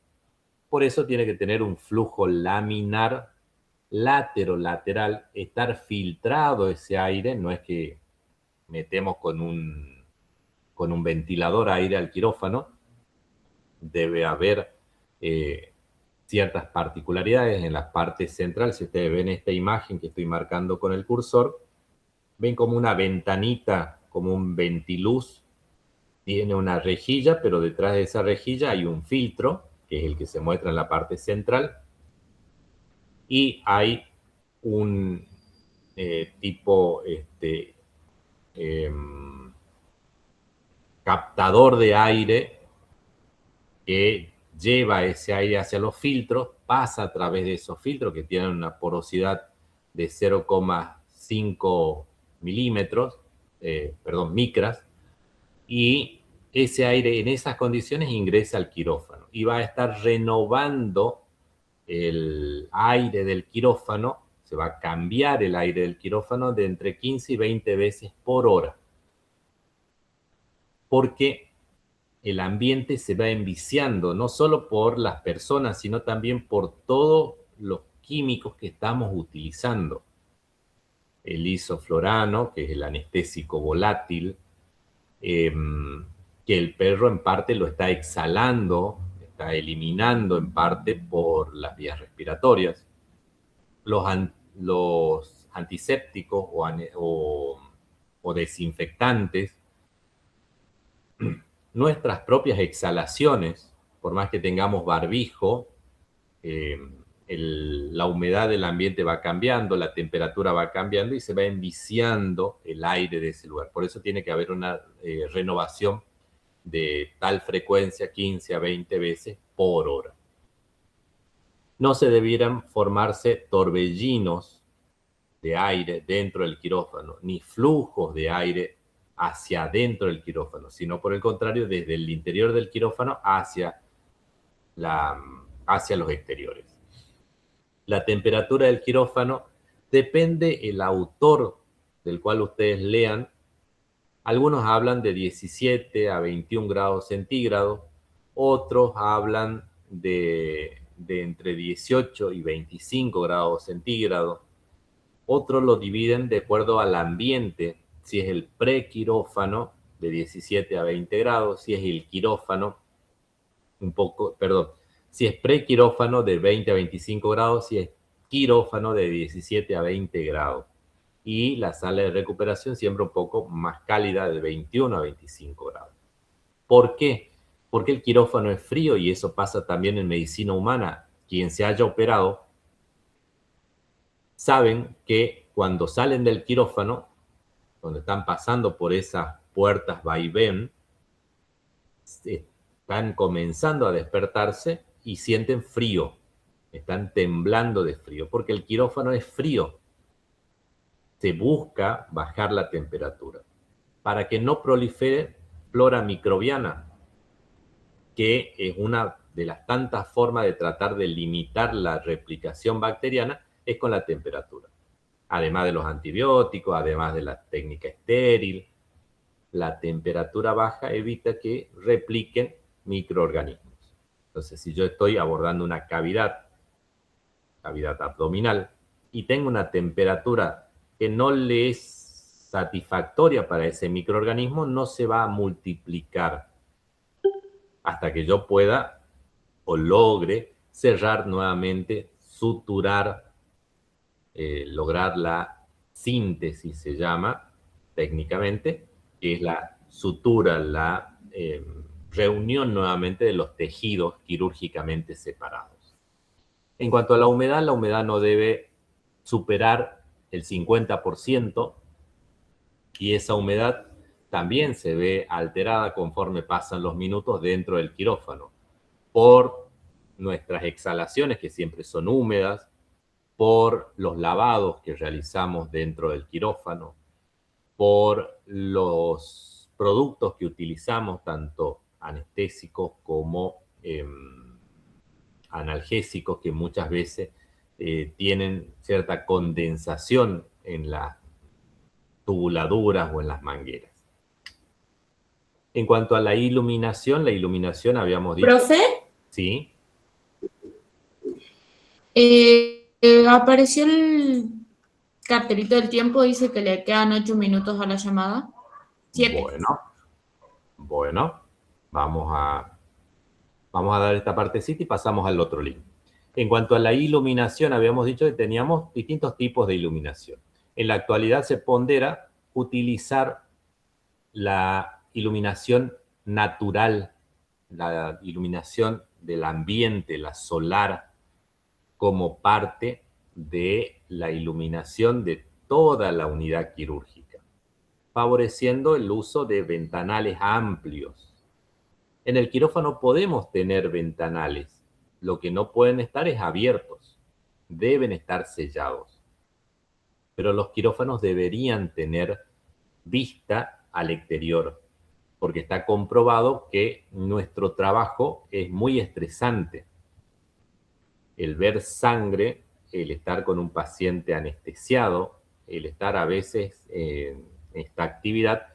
Por eso tiene que tener un flujo laminar lateral, estar filtrado ese aire, no es que metemos con un ventilador aire al quirófano, debe haber ciertas particularidades en la parte central. Si ustedes ven esta imagen que estoy marcando con el cursor, ven como una ventanita, como un ventiluz, tiene una rejilla, pero detrás de esa rejilla hay un filtro, que es el que se muestra en la parte central, y hay un tipo captador de aire que lleva ese aire hacia los filtros, pasa a través de esos filtros que tienen una porosidad de 0,5 micras, y ese aire en esas condiciones ingresa al quirófano y va a estar renovando el aire del quirófano, se va a cambiar el aire del quirófano de entre 15 y 20 veces por hora, porque el ambiente se va enviciando, no solo por las personas, sino también por todos los químicos que estamos utilizando. El isoflorano, que es el anestésico volátil, que el perro en parte lo está exhalando, está eliminando en parte por las vías respiratorias. Los antisépticos o desinfectantes, nuestras propias exhalaciones, por más que tengamos barbijo, la humedad del ambiente va cambiando, la temperatura va cambiando y se va enviciando el aire de ese lugar. Por eso tiene que haber una renovación de tal frecuencia, 15 a 20 veces por hora. No se debieran formarse torbellinos de aire dentro del quirófano, ni flujos de aire hacia adentro del quirófano, sino por el contrario, desde el interior del quirófano hacia los exteriores. La temperatura del quirófano depende del autor del cual ustedes lean. Algunos hablan de 17 a 21 grados centígrados, otros hablan de entre 18 y 25 grados centígrados, otros lo dividen de acuerdo al ambiente, si es el prequirófano de 17 a 20 grados, si es el quirófano, si es prequirófano de 20 a 25 grados, si es quirófano de 17 a 20 grados. Y la sala de recuperación siempre un poco más cálida de 21 a 25 grados. ¿Por qué? Porque el quirófano es frío y eso pasa también en medicina humana. Quien se haya operado saben que cuando salen del quirófano, cuando están pasando por esas puertas vaivén, están comenzando a despertarse y sienten frío, están temblando de frío, porque el quirófano es frío. Se busca bajar la temperatura para que no prolifere flora microbiana, que es una de las tantas formas de tratar de limitar la replicación bacteriana, es con la temperatura. Además de los antibióticos, además de la técnica estéril, la temperatura baja evita que repliquen microorganismos. Entonces, si yo estoy abordando una cavidad abdominal, y tengo una temperatura que no le es satisfactoria para ese microorganismo, no se va a multiplicar hasta que yo pueda o logre cerrar nuevamente, suturar, lograr la síntesis, se llama técnicamente, que es la sutura, la reunión nuevamente de los tejidos quirúrgicamente separados. En cuanto a la humedad no debe superar el 50%, y esa humedad también se ve alterada conforme pasan los minutos dentro del quirófano, por nuestras exhalaciones, que siempre son húmedas, por los lavados que realizamos dentro del quirófano, por los productos que utilizamos, tanto anestésicos como analgésicos, que muchas veces tienen cierta condensación en las tubuladuras o en las mangueras. En cuanto a la iluminación habíamos dicho... ¿Profe? Sí. Apareció el cartelito del tiempo, dice que le quedan 8 minutos a la llamada. 7. Bueno, vamos a dar esta partecita y pasamos al otro link. En cuanto a la iluminación, habíamos dicho que teníamos distintos tipos de iluminación. En la actualidad se pondera utilizar la iluminación natural, la iluminación del ambiente, la solar, como parte de la iluminación de toda la unidad quirúrgica, favoreciendo el uso de ventanales amplios. En el quirófano podemos tener ventanales, lo que no pueden estar es abiertos, deben estar sellados. Pero los quirófanos deberían tener vista al exterior, porque está comprobado que nuestro trabajo es muy estresante. El ver sangre, el estar con un paciente anestesiado, el estar a veces en esta actividad,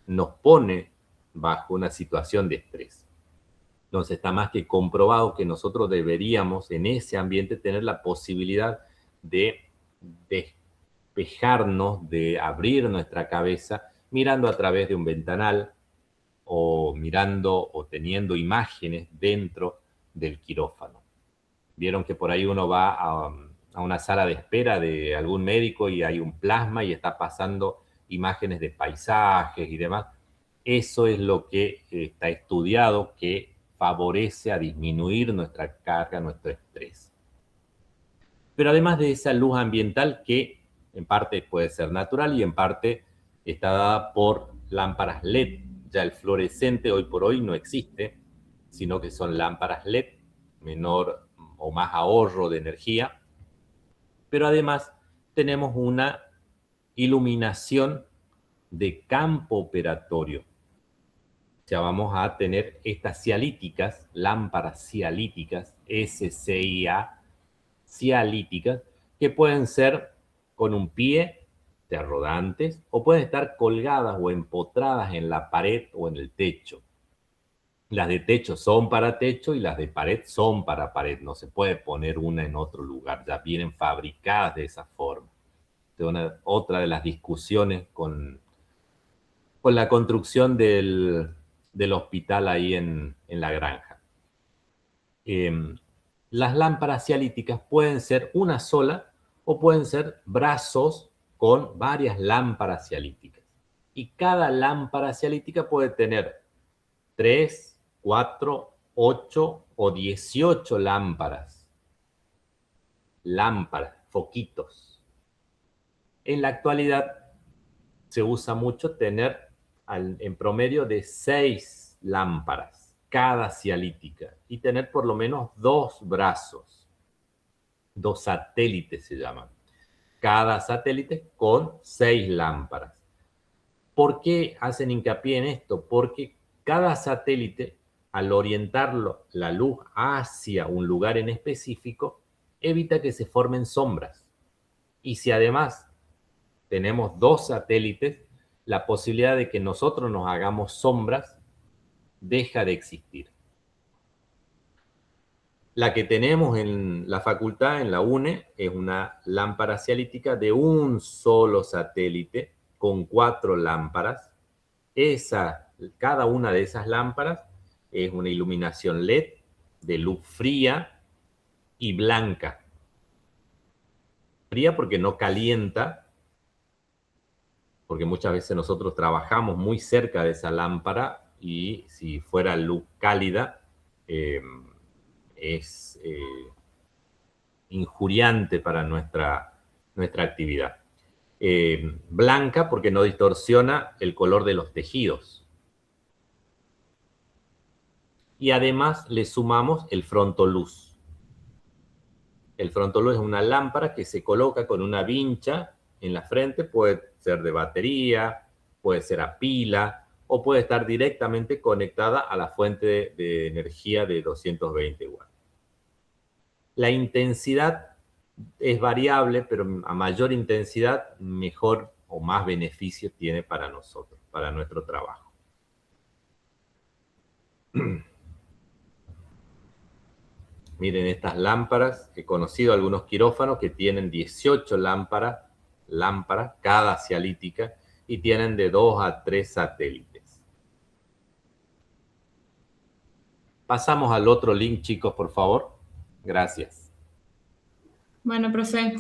nos pone bajo una situación de estrés. Entonces está más que comprobado que nosotros deberíamos en ese ambiente tener la posibilidad de despejarnos, de abrir nuestra cabeza mirando a través de un ventanal o mirando o teniendo imágenes dentro del quirófano. Vieron que por ahí uno va a una sala de espera de algún médico y hay un plasma y está pasando imágenes de paisajes y demás. Eso es lo que está estudiado, que favorece a disminuir nuestra carga, nuestro estrés. Pero además de esa luz ambiental que en parte puede ser natural y en parte está dada por lámparas LED. Ya el fluorescente hoy por hoy no existe, sino que son lámparas LED, menor o más ahorro de energía. Pero además tenemos una iluminación de campo operatorio. Ya vamos a tener estas cialíticas, lámparas cialíticas, SCIA, cialíticas, que pueden ser con un pie de rodantes o pueden estar colgadas o empotradas en la pared o en el techo. Las de techo son para techo y las de pared son para pared. No se puede poner una en otro lugar, ya vienen fabricadas de esa forma. Otra de las discusiones con con la construcción del hospital ahí en la granja. Las lámparas cialíticas pueden ser una sola o pueden ser brazos con varias lámparas cialíticas. Y cada lámpara cialítica puede tener 3, 4, 8 o 18 lámparas. Lámparas, foquitos. En la actualidad se usa mucho tener en promedio de 6 lámparas cada cialítica y tener por lo menos 2 brazos, 2 satélites se llaman. Cada satélite con 6 lámparas. ¿Por qué hacen hincapié en esto? Porque cada satélite, al orientarlo la luz hacia un lugar en específico, evita que se formen sombras. Y si además tenemos 2 satélites, la posibilidad de que nosotros nos hagamos sombras deja de existir. La que tenemos en la facultad, en la UNE, es una lámpara cialítica de un solo satélite con 4 lámparas. Cada una de esas lámparas es una iluminación LED de luz fría y blanca. Fría porque no calienta, porque muchas veces nosotros trabajamos muy cerca de esa lámpara y si fuera luz cálida es injuriante para nuestra actividad. Blanca porque no distorsiona el color de los tejidos. Y además le sumamos el frontoluz. El frontoluz es una lámpara que se coloca con una vincha en la frente, puede ser de batería, puede ser a pila o puede estar directamente conectada a la fuente de energía de 220 watts. La intensidad es variable, pero a mayor intensidad, mejor o más beneficio tiene para nosotros, para nuestro trabajo. Miren estas lámparas. He conocido algunos quirófanos que tienen 18 lámparas cada cialítica y tienen de 2 a 3 satélites. Pasamos al otro link, chicos, por favor. Gracias. Bueno, profe.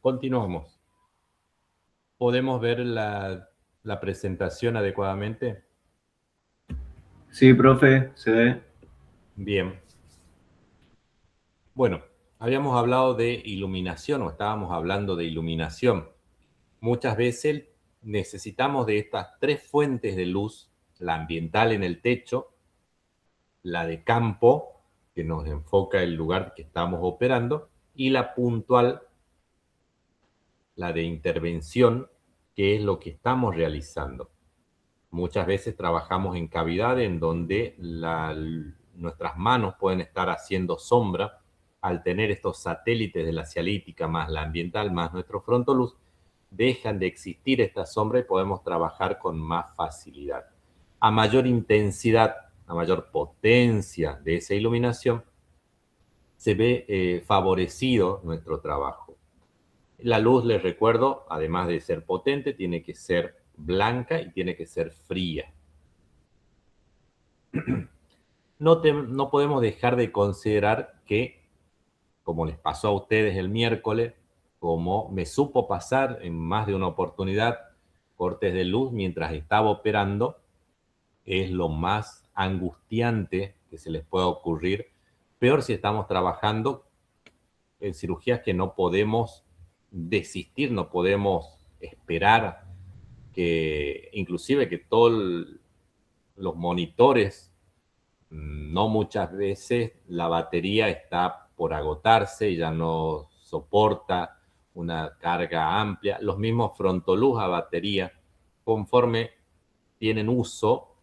Continuamos. ¿Podemos ver la presentación adecuadamente? Sí, profe, se ve. Bien. Bueno, habíamos hablado de iluminación o estábamos hablando de iluminación. Muchas veces necesitamos de estas tres fuentes de luz, la ambiental en el techo, la de campo, que nos enfoca el lugar que estamos operando, y la puntual, la de intervención, que es lo que estamos realizando. Muchas veces trabajamos en cavidades en donde nuestras manos pueden estar haciendo sombra. Al tener estos satélites de la cialítica más la ambiental más nuestro frontoluz, dejan de existir esta sombra y podemos trabajar con más facilidad. A mayor intensidad, a mayor potencia de esa iluminación, se ve favorecido nuestro trabajo. La luz, les recuerdo, además de ser potente, tiene que ser blanca y tiene que ser fría. No podemos dejar de considerar que, como les pasó a ustedes el miércoles, como me supo pasar en más de una oportunidad, cortes de luz mientras estaba operando, es lo más angustiante que se les pueda ocurrir. Peor si estamos trabajando en cirugías que no podemos desistir, no podemos esperar que inclusive que todos los monitores, no muchas veces la batería está por agotarse y ya no soporta una carga amplia. Los mismos frontoluz a batería, conforme tienen uso,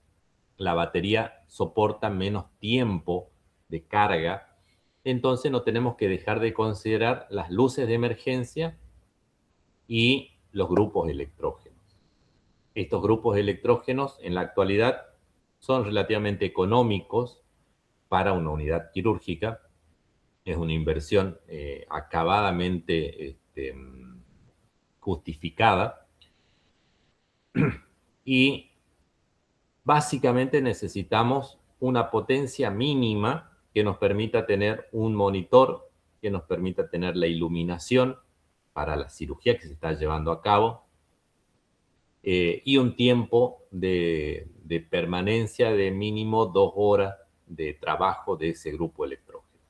la batería soporta menos tiempo de carga. Entonces no tenemos que dejar de considerar las luces de emergencia y los grupos electrógenos. Estos grupos electrógenos en la actualidad son relativamente económicos para una unidad quirúrgica. Es una inversión acabadamente justificada. Y básicamente necesitamos una potencia mínima que nos permita tener un monitor, que nos permita tener la iluminación para la cirugía que se está llevando a cabo, y un tiempo de permanencia de mínimo 2 horas de trabajo de ese grupo electrógeno.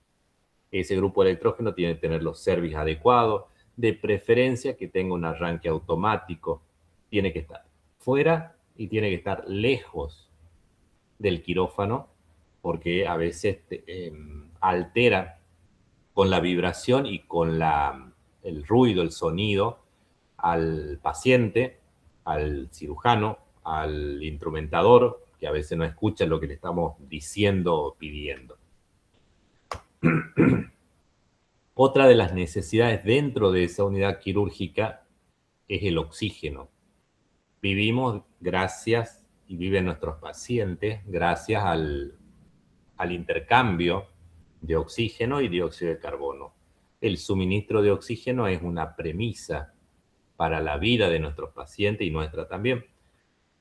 Ese grupo electrógeno tiene que tener los servicios adecuados, de preferencia que tenga un arranque automático, tiene que estar fuera y tiene que estar lejos del quirófano, porque a veces altera con la vibración y con el ruido, el sonido, al paciente, al cirujano, al instrumentador, que a veces no escucha lo que le estamos diciendo o pidiendo. Otra de las necesidades dentro de esa unidad quirúrgica es el oxígeno. Vivimos gracias, y viven nuestros pacientes, gracias al intercambio de oxígeno y dióxido de carbono. El suministro de oxígeno es una premisa para la vida de nuestros pacientes y nuestra también.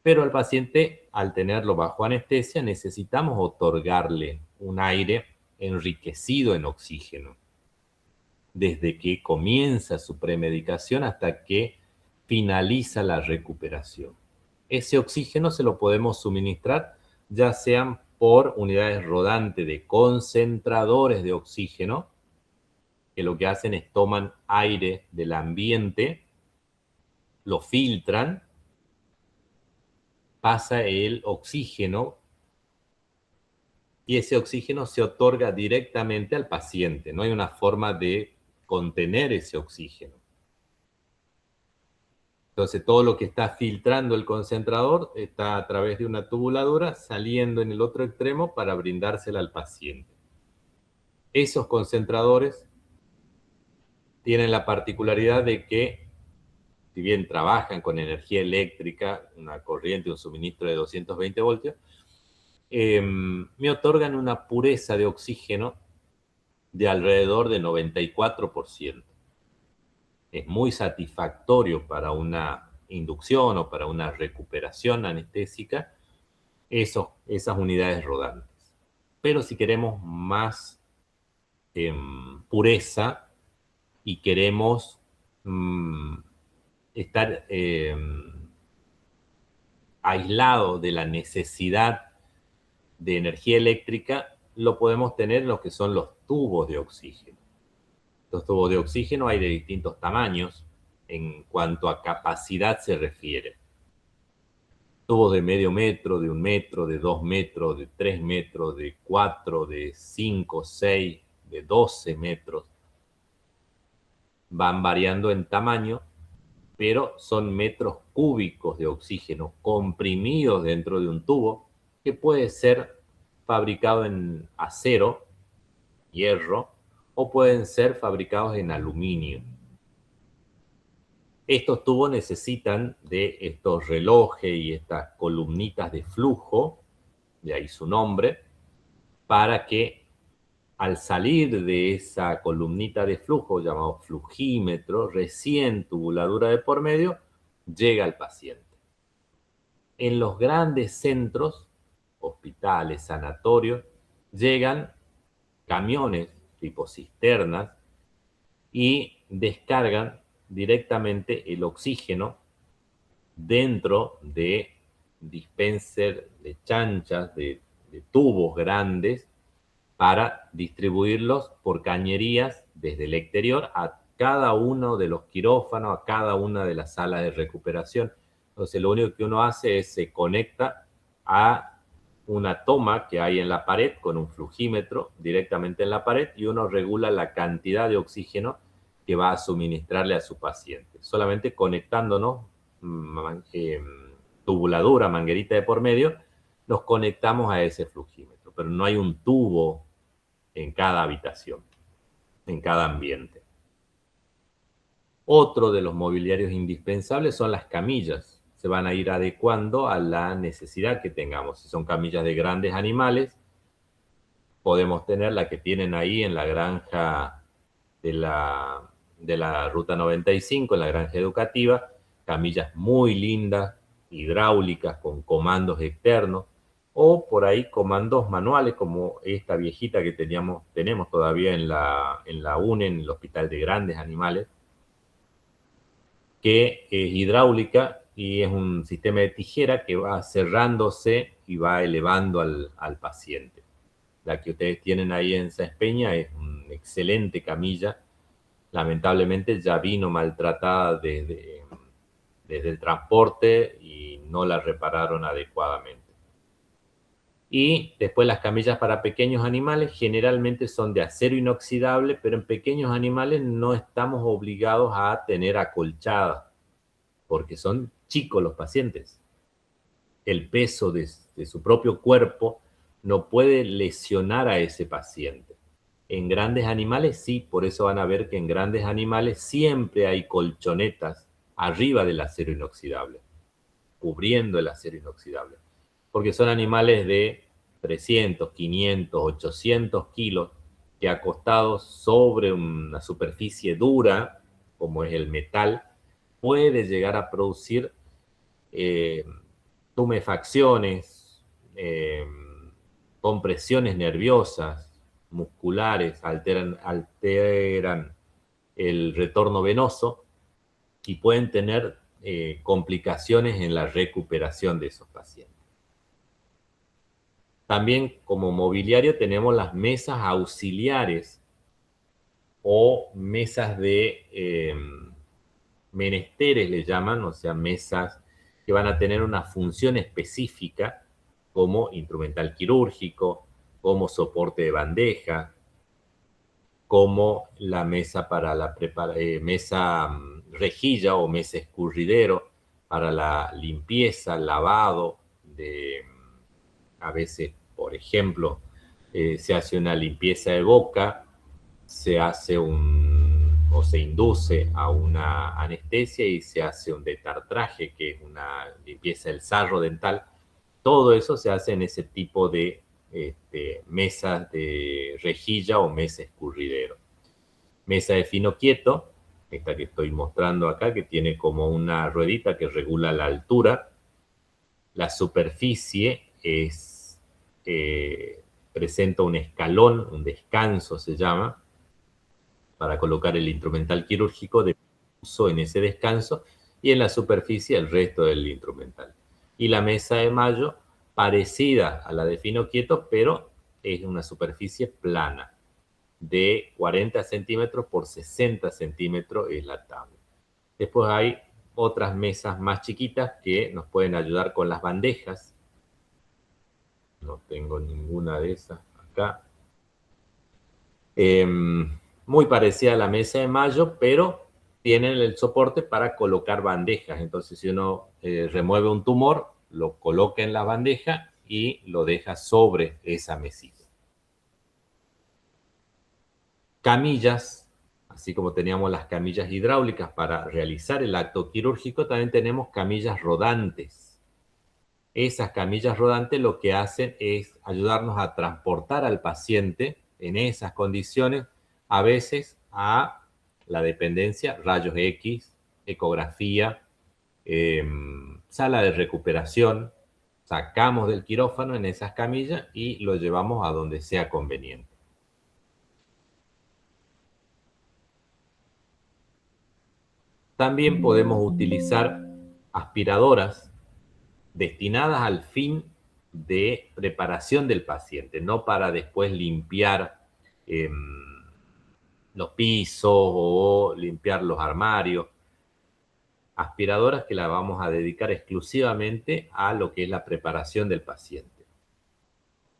Pero al paciente, al tenerlo bajo anestesia, necesitamos otorgarle un aire enriquecido en oxígeno, desde que comienza su premedicación hasta que finaliza la recuperación. Ese oxígeno se lo podemos suministrar ya sean por unidades rodantes de concentradores de oxígeno, que lo que hacen es toman aire del ambiente, lo filtran, pasa el oxígeno y ese oxígeno se otorga directamente al paciente. No hay una forma de contener ese oxígeno. Entonces todo lo que está filtrando el concentrador está a través de una tubuladora saliendo en el otro extremo para brindársela al paciente. Esos concentradores tienen la particularidad de que, si bien trabajan con energía eléctrica, una corriente, un suministro de 220 voltios, me otorgan una pureza de oxígeno de alrededor de 94%. Es muy satisfactorio para una inducción o para una recuperación anestésica esas unidades rodantes. Pero si queremos más pureza y queremos estar aislado de la necesidad de energía eléctrica, lo podemos tener en lo que son los tubos de oxígeno. Los tubos de oxígeno hay de distintos tamaños en cuanto a capacidad se refiere. Tubos de medio metro, de 1 metro, de 2 metros, de 3 metros, de 4, de 5, 6, de 12 metros. Van variando en tamaño, pero son metros cúbicos de oxígeno comprimidos dentro de un tubo que puede ser fabricado en acero, hierro, o pueden ser fabricados en aluminio. Estos tubos necesitan de estos relojes y estas columnitas de flujo, de ahí su nombre, para que al salir de esa columnita de flujo, llamado flujímetro, recién tubuladura de por medio, llega al paciente. En los grandes centros, hospitales, sanatorios, llegan camiones tipo cisternas y descargan directamente el oxígeno dentro de dispenser, de chanchas, de tubos grandes para distribuirlos por cañerías desde el exterior a cada uno de los quirófanos, a cada una de las salas de recuperación. Entonces lo único que uno hace es se conecta a una toma que hay en la pared con un flujímetro directamente en la pared y uno regula la cantidad de oxígeno que va a suministrarle a su paciente. Solamente conectándonos, tubuladura, manguerita de por medio, nos conectamos a ese flujímetro, pero no hay un tubo en cada habitación, en cada ambiente. Otro de los mobiliarios indispensables son las camillas. Se van a ir adecuando a la necesidad que tengamos. Si son camillas de grandes animales, podemos tener la que tienen ahí en la granja de la Ruta 95, en la granja educativa, camillas muy lindas, hidráulicas, con comandos externos, o por ahí comandos manuales, como esta viejita que tenemos todavía en la UNE, en el Hospital de Grandes Animales, que es hidráulica y es un sistema de tijera que va cerrándose y va elevando al paciente. La que ustedes tienen ahí en Sáenz Peña es una excelente camilla. Lamentablemente ya vino maltratada desde el transporte y no la repararon adecuadamente. Y después las camillas para pequeños animales generalmente son de acero inoxidable, pero en pequeños animales no estamos obligados a tener acolchadas, porque son chicos los pacientes. El peso de su propio cuerpo no puede lesionar a ese paciente. En grandes animales sí, por eso van a ver que en grandes animales siempre hay colchonetas arriba del acero inoxidable, cubriendo el acero inoxidable, porque son animales de 300, 500, 800 kilos que acostados sobre una superficie dura, como es el metal, puede llegar a producir tumefacciones, compresiones nerviosas, musculares, alteran el retorno venoso y pueden tener complicaciones en la recuperación de esos pacientes. También como mobiliario tenemos las mesas auxiliares o mesas de menesteres, le llaman, o sea, mesas que van a tener una función específica como instrumental quirúrgico, como soporte de bandeja, como la mesa para la mesa rejilla o mesa escurridero para la limpieza, lavado de, a veces, por ejemplo, se hace una limpieza de boca, se hace o se induce a una anestesia y se hace un detartraje, que es una limpieza del sarro dental. Todo eso se hace en ese tipo de mesas de rejilla o mesa escurridero. Mesa de fino quieto, esta que estoy mostrando acá, que tiene como una ruedita que regula la altura. La superficie presenta un escalón, un descanso se llama, para colocar el instrumental quirúrgico en ese descanso, y en la superficie el resto del instrumental. Y la mesa de Mayo, parecida a la de Fino Quieto, pero es una superficie plana, de 40 centímetros por 60 centímetros es la tabla. Después hay otras mesas más chiquitas que nos pueden ayudar con las bandejas. No tengo ninguna de esas acá. Muy parecida a la mesa de Mayo, pero tienen el soporte para colocar bandejas. Entonces, si uno remueve un tumor, lo coloca en la bandeja y lo deja sobre esa mesita. Camillas, así como teníamos las camillas hidráulicas para realizar el acto quirúrgico, también tenemos camillas rodantes. Esas camillas rodantes lo que hacen es ayudarnos a transportar al paciente en esas condiciones, a veces a la dependencia, rayos X, ecografía, sala de recuperación. Sacamos del quirófano en esas camillas y lo llevamos a donde sea conveniente. También podemos utilizar aspiradoras destinadas al fin de preparación del paciente, no para después limpiar los pisos o limpiar los armarios. Aspiradoras que la vamos a dedicar exclusivamente a lo que es la preparación del paciente.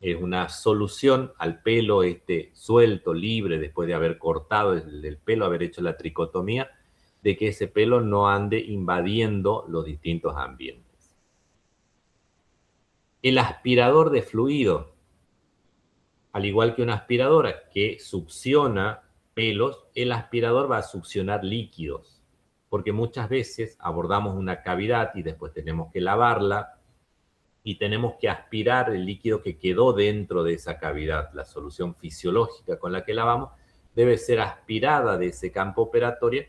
Es una solución al pelo suelto, libre, después de haber cortado el pelo, haber hecho la tricotomía, de que ese pelo no ande invadiendo los distintos ambientes. El aspirador de fluido, al igual que una aspiradora que succiona pelos, el aspirador va a succionar líquidos, porque muchas veces abordamos una cavidad y después tenemos que lavarla y tenemos que aspirar el líquido que quedó dentro de esa cavidad. La solución fisiológica con la que lavamos debe ser aspirada de ese campo operatorio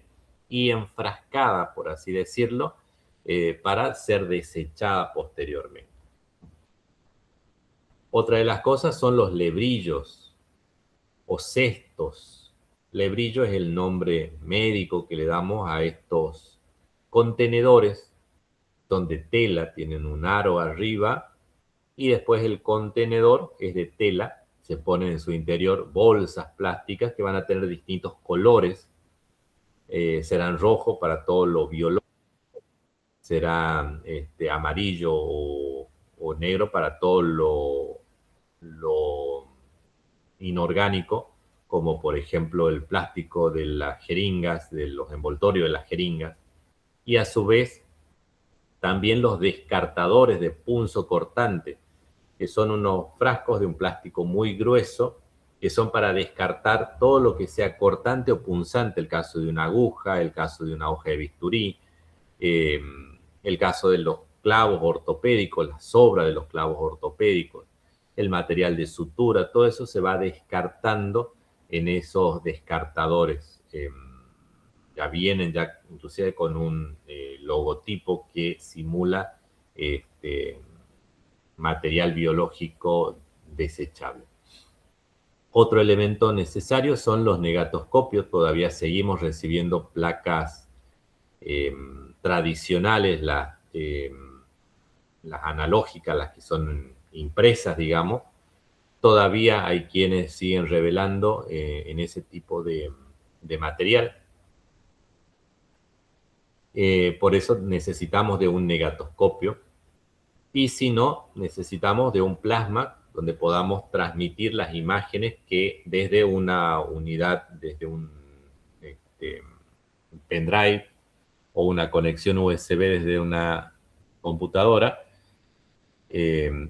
y enfrascada, por así decirlo, para ser desechada posteriormente. Otra de las cosas son los lebrillos o cestos. Lebrillo es el nombre médico que le damos a estos contenedores donde tela, tienen un aro arriba y después el contenedor es de tela. Se ponen en su interior bolsas plásticas que van a tener distintos colores. Serán rojos para todo lo biológico, será amarillo o negro para todo lo inorgánico, como por ejemplo el plástico de las jeringas, de los envoltorios de las jeringas, y a su vez también los descartadores de punzo cortante, que son unos frascos de un plástico muy grueso, que son para descartar todo lo que sea cortante o punzante, el caso de una aguja, el caso de una hoja de bisturí, el caso de los clavos ortopédicos, la sobra de los clavos ortopédicos, el material de sutura, todo eso se va descartando en esos descartadores. Ya vienen ya inclusive con un logotipo que simula material biológico desechable. Otro elemento necesario son los negatoscopios. Todavía seguimos recibiendo placas tradicionales, las analógicas, las que son impresas, digamos. Todavía hay quienes siguen revelando en ese tipo de material. Por eso necesitamos de un negatoscopio. Y si no, necesitamos de un plasma donde podamos transmitir las imágenes que desde una unidad, desde un pendrive o una conexión USB desde una computadora,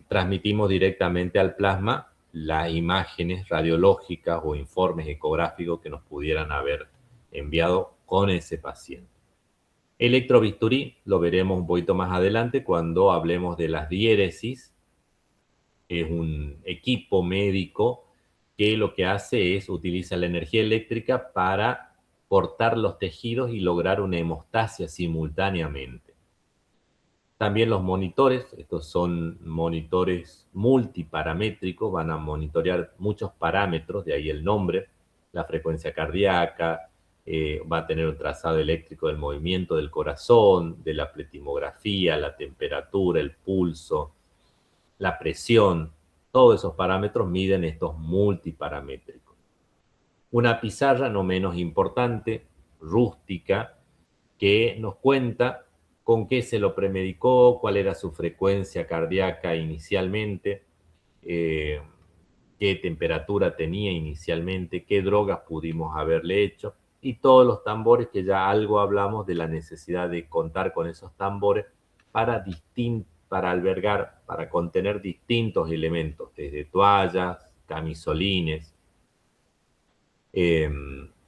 transmitimos directamente al plasma las imágenes radiológicas o informes ecográficos que nos pudieran haber enviado con ese paciente. Electrobisturí lo veremos un poquito más adelante cuando hablemos de las diéresis. Es un equipo médico que lo que hace es utilizar la energía eléctrica para cortar los tejidos y lograr una hemostasia simultáneamente. También los monitores, estos son monitores multiparamétricos, van a monitorear muchos parámetros, de ahí el nombre, la frecuencia cardíaca, va a tener un trazado eléctrico del movimiento del corazón, de la pletimografía, la temperatura, el pulso, la presión. Todos esos parámetros miden estos multiparamétricos. Una pizarra no menos importante, rústica, que nos cuenta con qué se lo premedicó, cuál era su frecuencia cardíaca inicialmente, qué temperatura tenía inicialmente, qué drogas pudimos haberle hecho, y todos los tambores que ya algo hablamos de la necesidad de contar con esos tambores para albergar, para contener distintos elementos, desde toallas, camisolines,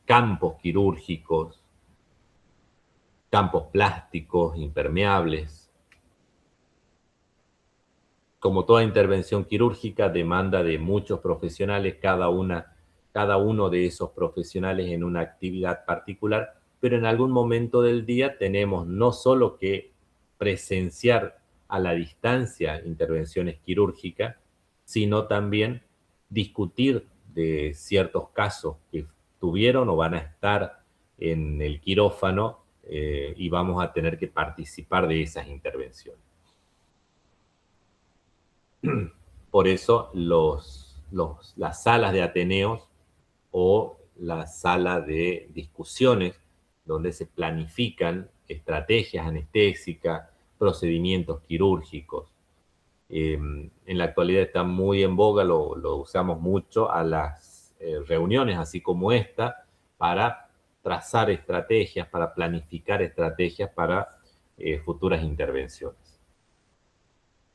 campos quirúrgicos, campos plásticos, impermeables. Como toda intervención quirúrgica, demanda de muchos profesionales, cada uno de esos profesionales en una actividad particular, pero en algún momento del día tenemos no solo que presenciar a la distancia intervenciones quirúrgicas, sino también discutir de ciertos casos que tuvieron o van a estar en el quirófano y vamos a tener que participar de esas intervenciones. Por eso las salas de ateneos o la sala de discusiones donde se planifican estrategias anestésicas, procedimientos quirúrgicos. En la actualidad está muy en boga, lo usamos mucho a las reuniones así como esta para trazar estrategias, para planificar estrategias para futuras intervenciones.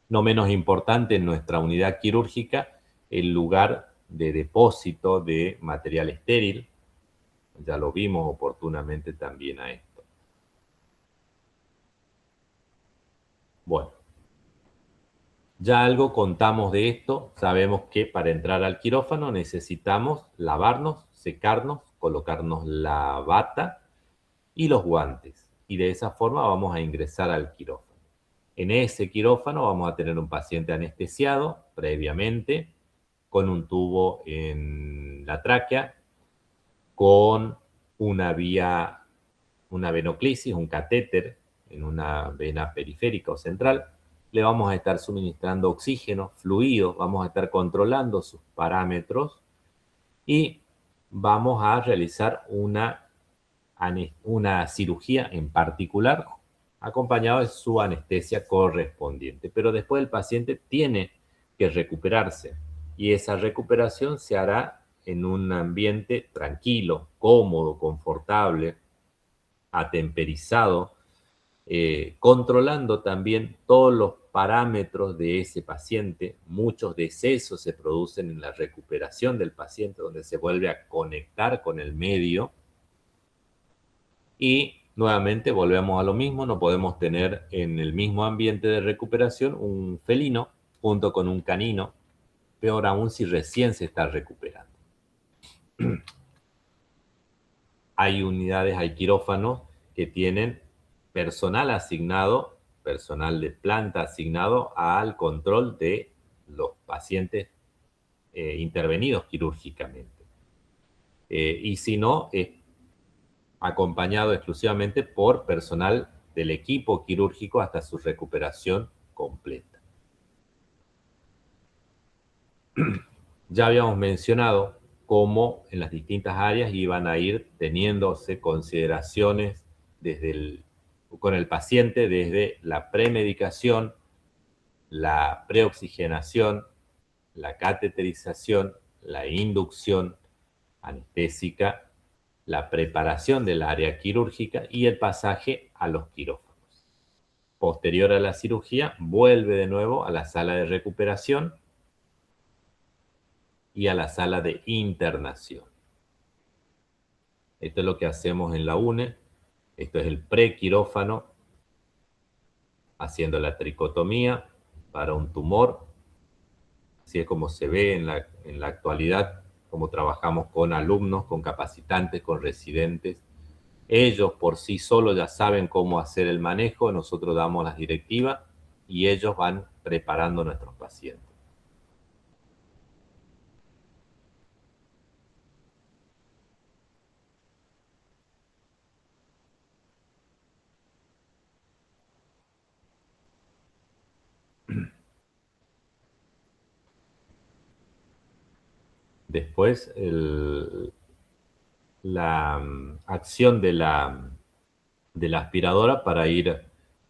No menos importante en nuestra unidad quirúrgica, el lugar de depósito de material estéril. Ya lo vimos oportunamente también a esto. Bueno, ya algo contamos de esto. Sabemos que para entrar al quirófano necesitamos lavarnos, secarnos, colocarnos la bata y los guantes. Y de esa forma vamos a ingresar al quirófano. En ese quirófano vamos a tener un paciente anestesiado previamente, con un tubo en la tráquea, con una venoclisis, un catéter en una vena periférica o central. Le vamos a estar suministrando oxígeno, fluidos, vamos a estar controlando sus parámetros y vamos a realizar una cirugía en particular acompañado de su anestesia correspondiente. Pero después el paciente tiene que recuperarse y esa recuperación se hará en un ambiente tranquilo, cómodo, confortable, atemperizado, controlando también todos los parámetros de ese paciente. Muchos decesos se producen en la recuperación del paciente, donde se vuelve a conectar con el medio. Y nuevamente volvemos a lo mismo, no podemos tener en el mismo ambiente de recuperación un felino junto con un canino, peor aún si recién se está recuperando. Hay unidades, hay quirófanos que tienen personal asignado, personal de planta asignado al control de los pacientes intervenidos quirúrgicamente. Y si no, es acompañado exclusivamente por personal del equipo quirúrgico hasta su recuperación completa. Ya habíamos mencionado cómo en las distintas áreas iban a ir teniéndose consideraciones con el paciente desde la premedicación, la preoxigenación, la cateterización, la inducción anestésica, la preparación del área quirúrgica y el pasaje a los quirófanos. Posterior a la cirugía, vuelve de nuevo a la sala de recuperación y a la sala de internación. Esto es lo que hacemos en la UNE. Esto es el prequirófano, haciendo la tricotomía para un tumor. Así es como se ve en la actualidad, como trabajamos con alumnos, con capacitantes, con residentes. Ellos por sí solos ya saben cómo hacer el manejo, nosotros damos las directivas y ellos van preparando a nuestros pacientes. Después, la acción de la aspiradora para ir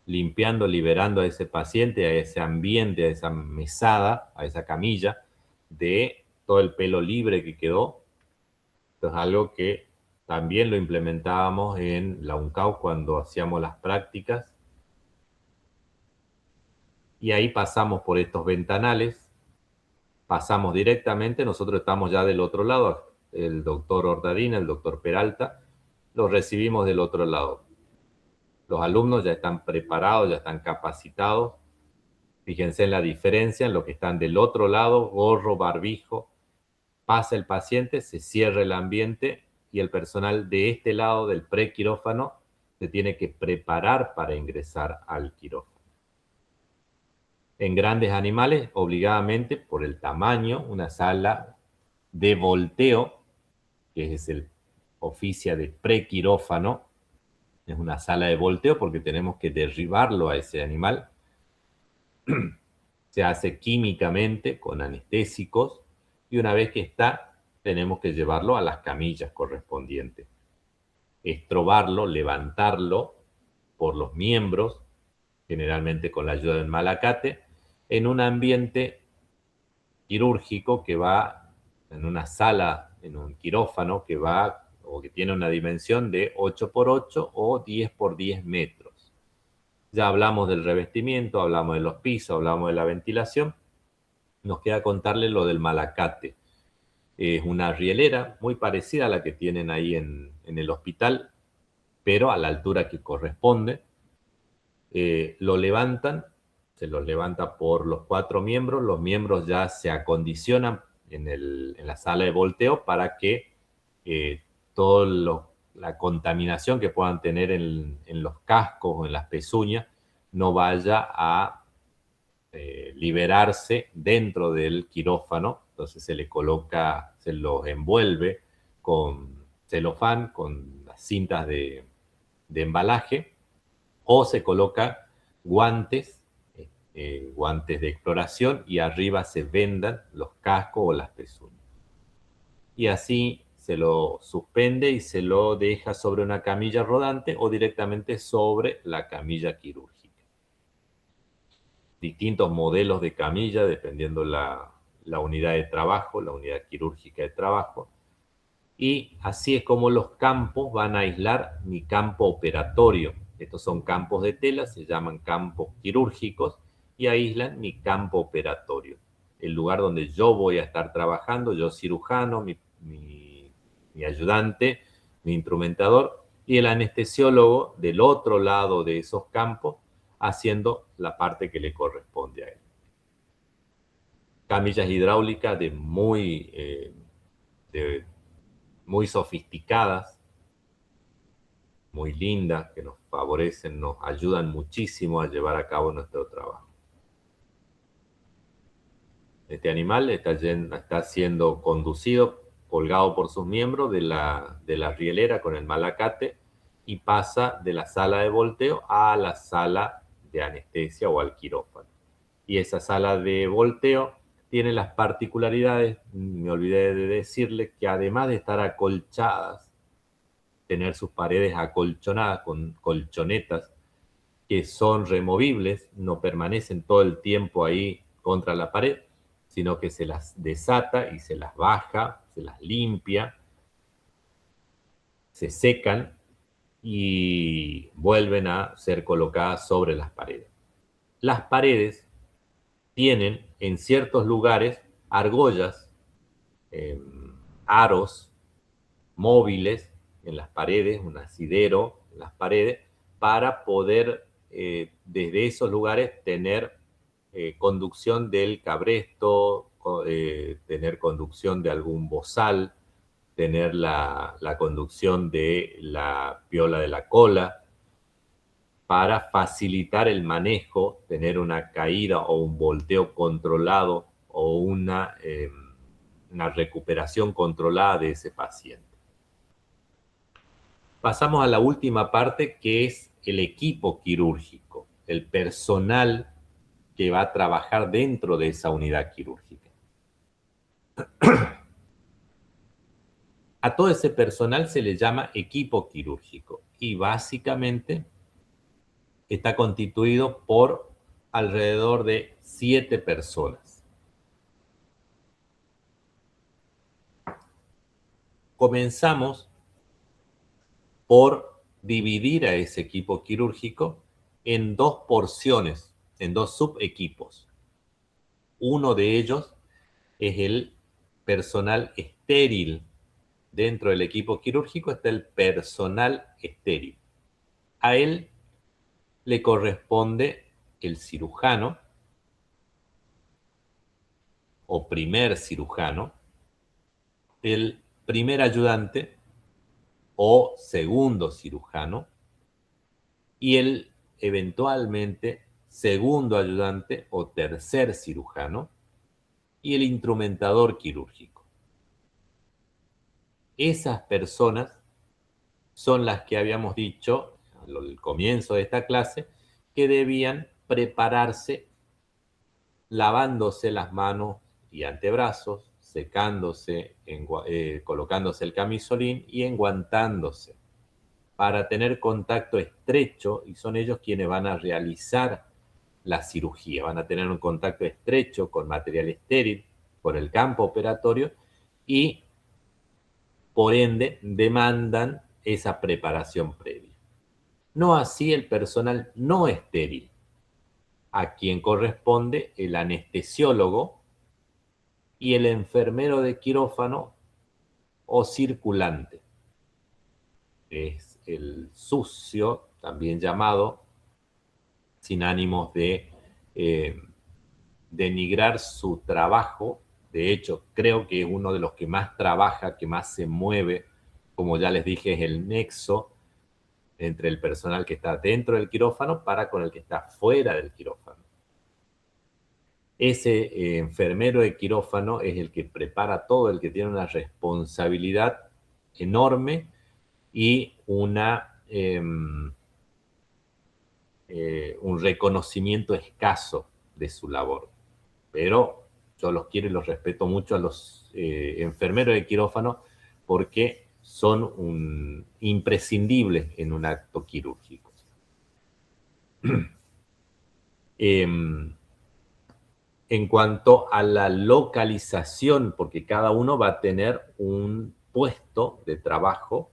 limpiando, liberando a ese paciente, a ese ambiente, a esa mesada, a esa camilla, de todo el pelo libre que quedó. Esto es algo que también lo implementábamos en la UNCAU cuando hacíamos las prácticas. Y ahí pasamos por estos ventanales, pasamos directamente, nosotros estamos ya del otro lado, el doctor Ordadina, el doctor Peralta, los recibimos del otro lado. Los alumnos ya están preparados, ya están capacitados. Fíjense en la diferencia en lo que están del otro lado, gorro, barbijo. Pasa el paciente, se cierra el ambiente y el personal de este lado del prequirófano se tiene que preparar para ingresar al quirófano. En grandes animales, obligadamente, por el tamaño, una sala de volteo, que es el oficio de prequirófano, es una sala de volteo porque tenemos que derribarlo a ese animal. Se hace químicamente con anestésicos y una vez que está, tenemos que llevarlo a las camillas correspondientes. Estrobarlo, levantarlo por los miembros, generalmente con la ayuda del malacate, en un ambiente quirúrgico que va en una sala, en un quirófano que va o que tiene una dimensión de 8 por 8 o 10 por 10 metros. Ya hablamos del revestimiento, hablamos de los pisos, hablamos de la ventilación. Nos queda contarle lo del malacate. Es una rielera muy parecida a la que tienen ahí en el hospital, pero a la altura que corresponde. Lo levantan, se los levanta por los 4 miembros. Los miembros ya se acondicionan en la sala de volteo para que toda la contaminación que puedan tener en los cascos o en las pezuñas no vaya a liberarse dentro del quirófano. Entonces se le coloca, se los envuelve con celofán, con las cintas de embalaje, o se coloca guantes, guantes de exploración, y arriba se vendan los cascos o las pezuñas. Y así se lo suspende y se lo deja sobre una camilla rodante o directamente sobre la camilla quirúrgica. Distintos modelos de camilla dependiendo la unidad de trabajo, la unidad quirúrgica de trabajo. Y así es como los campos van a aislar mi campo operatorio. Estos son campos de tela, se llaman campos quirúrgicos y aíslan mi campo operatorio. El lugar donde yo voy a estar trabajando, yo cirujano, mi ayudante, mi instrumentador y el anestesiólogo del otro lado de esos campos haciendo la parte que le corresponde a él. Camillas hidráulicas muy sofisticadas, muy lindas, que nos favorecen, nos ayudan muchísimo a llevar a cabo nuestro trabajo. Este animal está siendo conducido, colgado por sus miembros de la rielera con el malacate y pasa de la sala de volteo a la sala de anestesia o al quirófano. Y esa sala de volteo tiene las particularidades, me olvidé de decirle, que además de estar acolchadas, tener sus paredes acolchonadas con colchonetas que son removibles, no permanecen todo el tiempo ahí contra la pared, sino que se las desata y se las baja, se las limpia, se secan y vuelven a ser colocadas sobre las paredes. Las paredes tienen en ciertos lugares argollas, aros móviles en las paredes, un asidero en las paredes, para poder desde esos lugares tener conducción del cabresto, tener conducción de algún bozal, tener la conducción de la piola de la cola, para facilitar el manejo, tener una caída o un volteo controlado o una recuperación controlada de ese paciente. Pasamos a la última parte, que es el equipo quirúrgico, el personal que va a trabajar dentro de esa unidad quirúrgica. A todo ese personal se le llama equipo quirúrgico y básicamente está constituido por alrededor de 7 personas. Comenzamos por dividir a ese equipo quirúrgico en 2 porciones, en 2 subequipos. Uno de ellos es el personal estéril. Dentro del equipo quirúrgico está el personal estéril. A él le corresponde el cirujano o primer cirujano, el primer ayudante o segundo cirujano y el eventualmente segundo ayudante o tercer cirujano y el instrumentador quirúrgico. Esas personas son las que habíamos dicho al comienzo de esta clase que debían prepararse lavándose las manos y antebrazos, secándose, colocándose el camisolín y enguantándose para tener contacto estrecho, y son ellos quienes van a realizar la cirugía, van a tener un contacto estrecho con material estéril, con el campo operatorio y por ende demandan esa preparación previa. No así el personal no estéril, a quien corresponde el anestesiólogo y el enfermero de quirófano o circulante. Es el sucio, también llamado, sin ánimos de denigrar su trabajo. De hecho, creo que es uno de los que más trabaja, que más se mueve. Como ya les dije, es el nexo entre el personal que está dentro del quirófano para con el que está fuera del quirófano. Ese enfermero de quirófano es el que prepara todo, el que tiene una responsabilidad enorme y un reconocimiento escaso de su labor. Pero yo los quiero y los respeto mucho a los enfermeros de quirófano porque son imprescindibles en un acto quirúrgico. En cuanto a la localización, porque cada uno va a tener un puesto de trabajo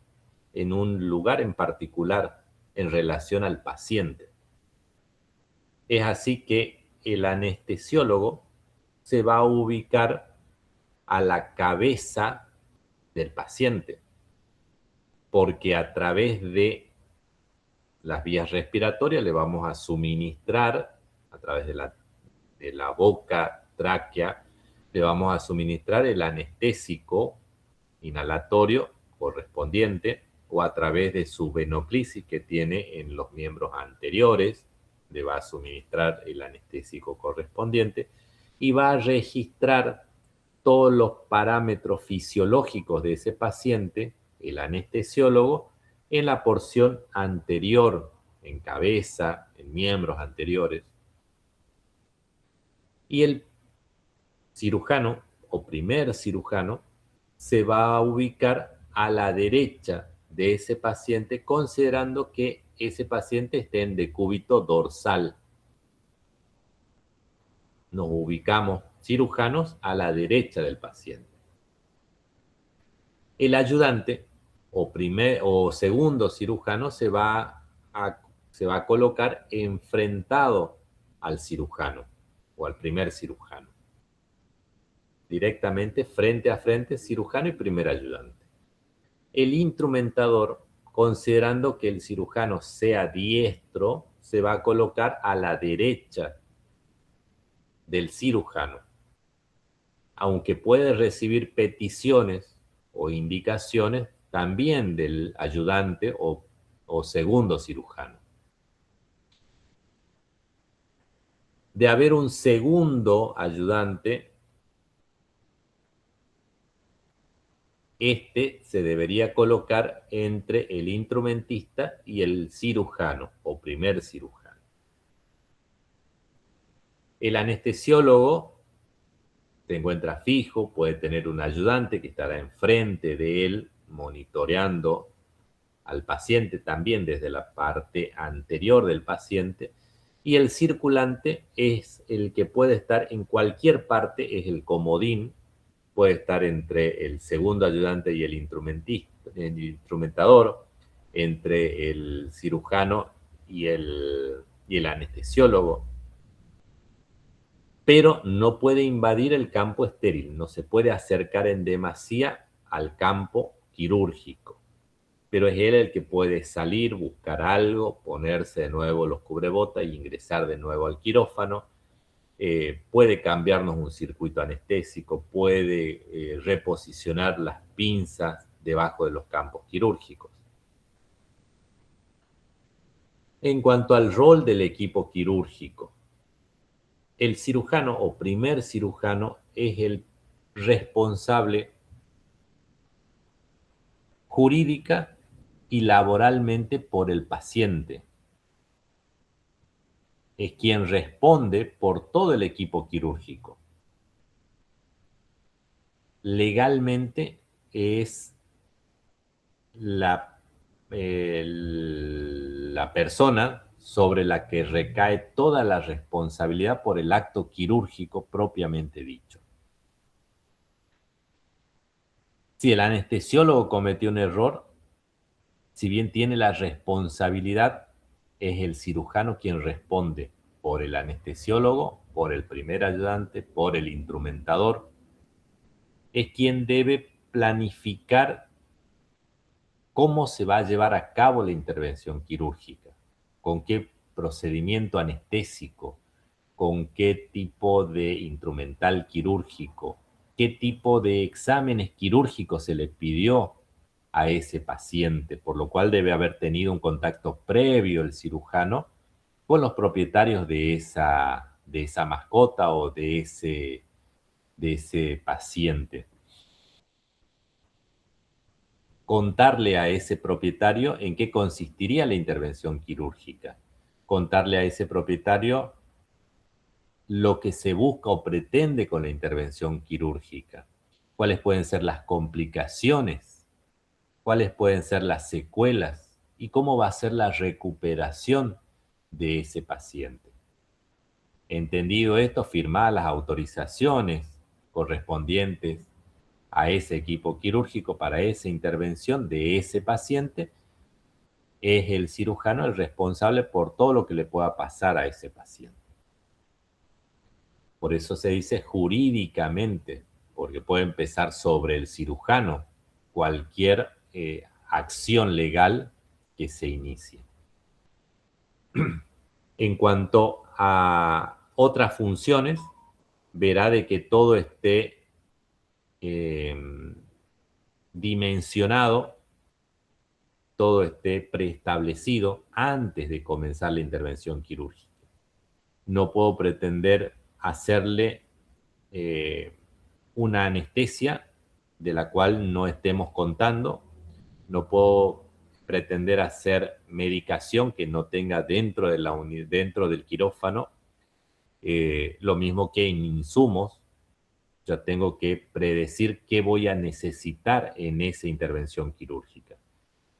en un lugar en particular en relación al paciente. Es así que el anestesiólogo se va a ubicar a la cabeza del paciente, porque a través de las vías respiratorias le vamos a suministrar, a través de la boca, tráquea, le vamos a suministrar el anestésico inhalatorio correspondiente o a través de su venoclisis que tiene en los miembros anteriores, le va a suministrar el anestésico correspondiente y va a registrar todos los parámetros fisiológicos de ese paciente, el anestesiólogo, en la porción anterior, en cabeza, en miembros anteriores. Y el cirujano o primer cirujano se va a ubicar a la derecha de ese paciente, considerando que ese paciente esté en decúbito dorsal. Nos ubicamos cirujanos a la derecha del paciente. El ayudante o segundo cirujano se va a colocar enfrentado al cirujano o al primer cirujano. Directamente frente a frente, cirujano y primer ayudante. El instrumentador, considerando que el cirujano sea diestro, se va a colocar a la derecha del cirujano, aunque puede recibir peticiones o indicaciones también del ayudante o segundo cirujano. De haber un segundo ayudante, este se debería colocar entre el instrumentista y el cirujano o primer cirujano. El anestesiólogo se encuentra fijo, puede tener un ayudante que estará enfrente de él, monitoreando al paciente también desde la parte anterior del paciente, y el circulante es el que puede estar en cualquier parte, es el comodín, puede estar entre el segundo ayudante y el instrumentador, entre el cirujano y el anestesiólogo, pero no puede invadir el campo estéril, no se puede acercar en demasía al campo quirúrgico, pero es él el que puede salir, buscar algo, ponerse de nuevo los cubrebotas y ingresar de nuevo al quirófano. Puede cambiarnos un circuito anestésico, puede reposicionar las pinzas debajo de los campos quirúrgicos. En cuanto al rol del equipo quirúrgico, el cirujano o primer cirujano es el responsable jurídica y laboralmente por el paciente. Es quien responde por todo el equipo quirúrgico. Legalmente es la persona sobre la que recae toda la responsabilidad por el acto quirúrgico propiamente dicho. Si el anestesiólogo cometió un error, si bien tiene la responsabilidad, es el cirujano quien responde por el anestesiólogo, por el primer ayudante, por el instrumentador. Es quien debe planificar cómo se va a llevar a cabo la intervención quirúrgica, con qué procedimiento anestésico, con qué tipo de instrumental quirúrgico, qué tipo de exámenes quirúrgicos se le pidió a ese paciente, por lo cual debe haber tenido un contacto previo el cirujano con los propietarios de esa mascota o de ese paciente. Contarle a ese propietario en qué consistiría la intervención quirúrgica. Contarle a ese propietario lo que se busca o pretende con la intervención quirúrgica. Cuáles pueden ser las complicaciones, cuáles pueden ser las secuelas y cómo va a ser la recuperación de ese paciente. Entendido esto, firmar las autorizaciones correspondientes a ese equipo quirúrgico para esa intervención de ese paciente, es el cirujano el responsable por todo lo que le pueda pasar a ese paciente. Por eso se dice jurídicamente, porque puede empezar sobre el cirujano cualquier acción legal que se inicie. En cuanto a otras funciones, verá de que todo esté dimensionado, todo esté preestablecido antes de comenzar la intervención quirúrgica. No puedo pretender hacerle una anestesia de la cual no estemos contando. No puedo pretender hacer medicación que no tenga dentro del quirófano. Lo mismo que en insumos. Ya tengo que predecir qué voy a necesitar en esa intervención quirúrgica.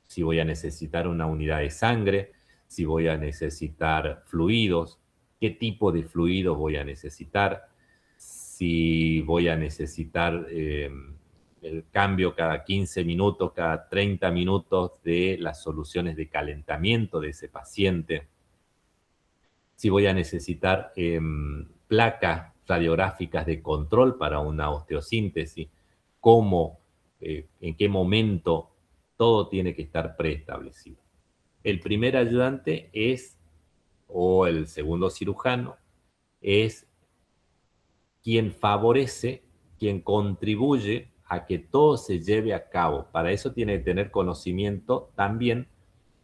Si voy a necesitar una unidad de sangre, si voy a necesitar fluidos, qué tipo de fluidos voy a necesitar, si voy a necesitar el cambio cada 15 minutos, cada 30 minutos de las soluciones de calentamiento de ese paciente, si voy a necesitar placas radiográficas de control para una osteosíntesis, cómo, en qué momento, todo tiene que estar preestablecido. El primer ayudante o el segundo cirujano, es quien favorece, quien contribuye a que todo se lleve a cabo. Para eso tiene que tener conocimiento también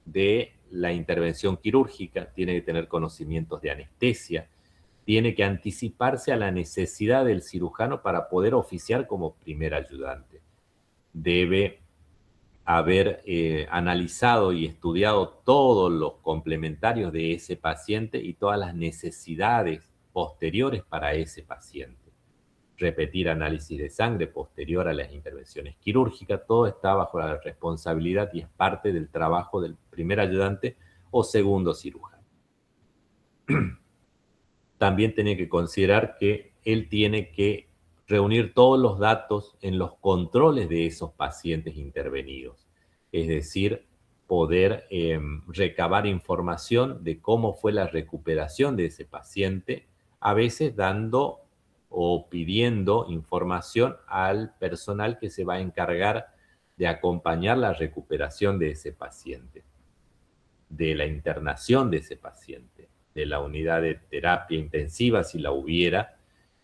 de la intervención quirúrgica, tiene que tener conocimientos de anestesia, tiene que anticiparse a la necesidad del cirujano para poder oficiar como primer ayudante. Debe haber analizado y estudiado todos los complementarios de ese paciente y todas las necesidades posteriores para ese paciente. repetir análisis de sangre posterior a las intervenciones quirúrgicas. Todo está bajo la responsabilidad y es parte del trabajo del primer ayudante o segundo cirujano. También tiene que considerar que él tiene que reunir todos los datos en los controles de esos pacientes intervenidos. Es decir, poder recabar información de cómo fue la recuperación de ese paciente, a veces dando o pidiendo información al personal que se va a encargar de acompañar la recuperación de ese paciente, de la internación de ese paciente, de la unidad de terapia intensiva si la hubiera.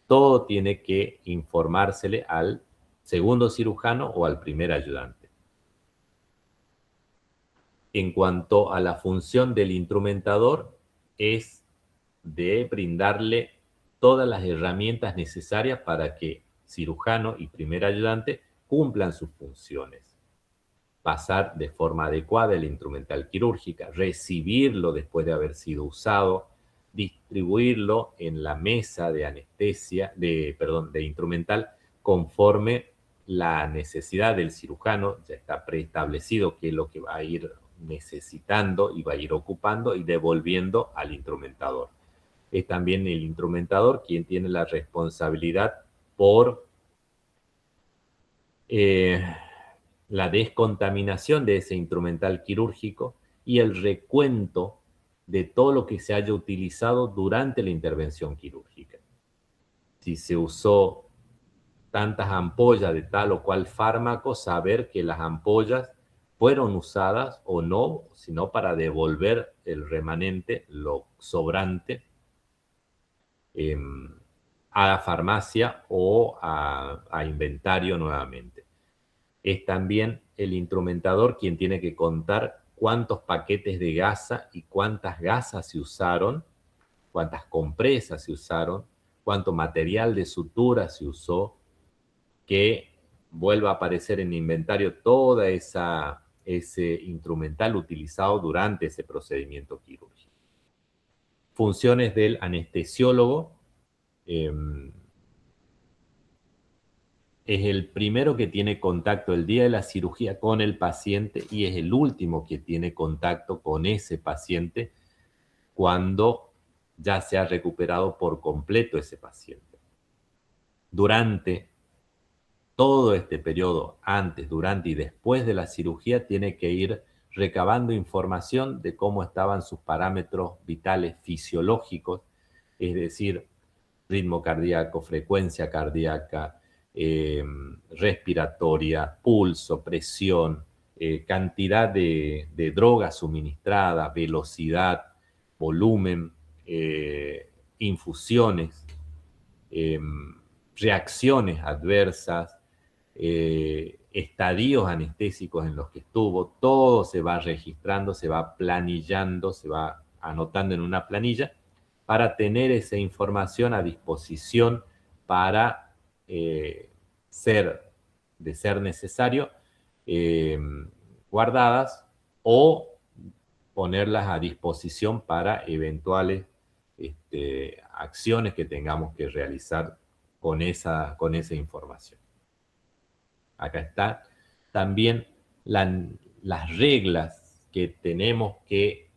Todo tiene que informársele al segundo cirujano o al primer ayudante. En cuanto a la función del instrumentador, es de brindarle todas las herramientas necesarias para que cirujano y primer ayudante cumplan sus funciones. Pasar de forma adecuada el instrumental quirúrgica, recibirlo después de haber sido usado, distribuirlo en la mesa de anestesia, de instrumental, conforme la necesidad del cirujano. Ya está preestablecido qué es lo que va a ir necesitando y va a ir ocupando y devolviendo al instrumentador. Es también el instrumentador quien tiene la responsabilidad por la descontaminación de ese instrumental quirúrgico y el recuento de todo lo que se haya utilizado durante la intervención quirúrgica. Si se usó tantas ampollas de tal o cual fármaco, saber que las ampollas fueron usadas o no, sino para devolver el remanente, lo sobrante, a la farmacia o a inventario nuevamente. Es también el instrumentador quien tiene que contar cuántos paquetes de gasa y cuántas gasas se usaron, cuántas compresas se usaron, cuánto material de sutura se usó, que vuelva a aparecer en inventario toda ese instrumental utilizado durante ese procedimiento quirúrgico. Funciones del anestesiólogo. Es el primero que tiene contacto el día de la cirugía con el paciente y es el último que tiene contacto con ese paciente cuando ya se ha recuperado por completo ese paciente. Durante todo este periodo, antes, durante y después de la cirugía, tiene que ir recabando información de cómo estaban sus parámetros vitales fisiológicos, es decir, ritmo cardíaco, frecuencia cardíaca, respiratoria, pulso, presión, cantidad de droga suministrada, velocidad, volumen, infusiones, reacciones adversas, estadios anestésicos en los que estuvo. Todo se va registrando, se va planillando, se va anotando en una planilla para tener esa información a disposición para de ser necesario, guardadas o ponerlas a disposición para eventuales acciones que tengamos que realizar con esa información. Acá está también las reglas que tenemos que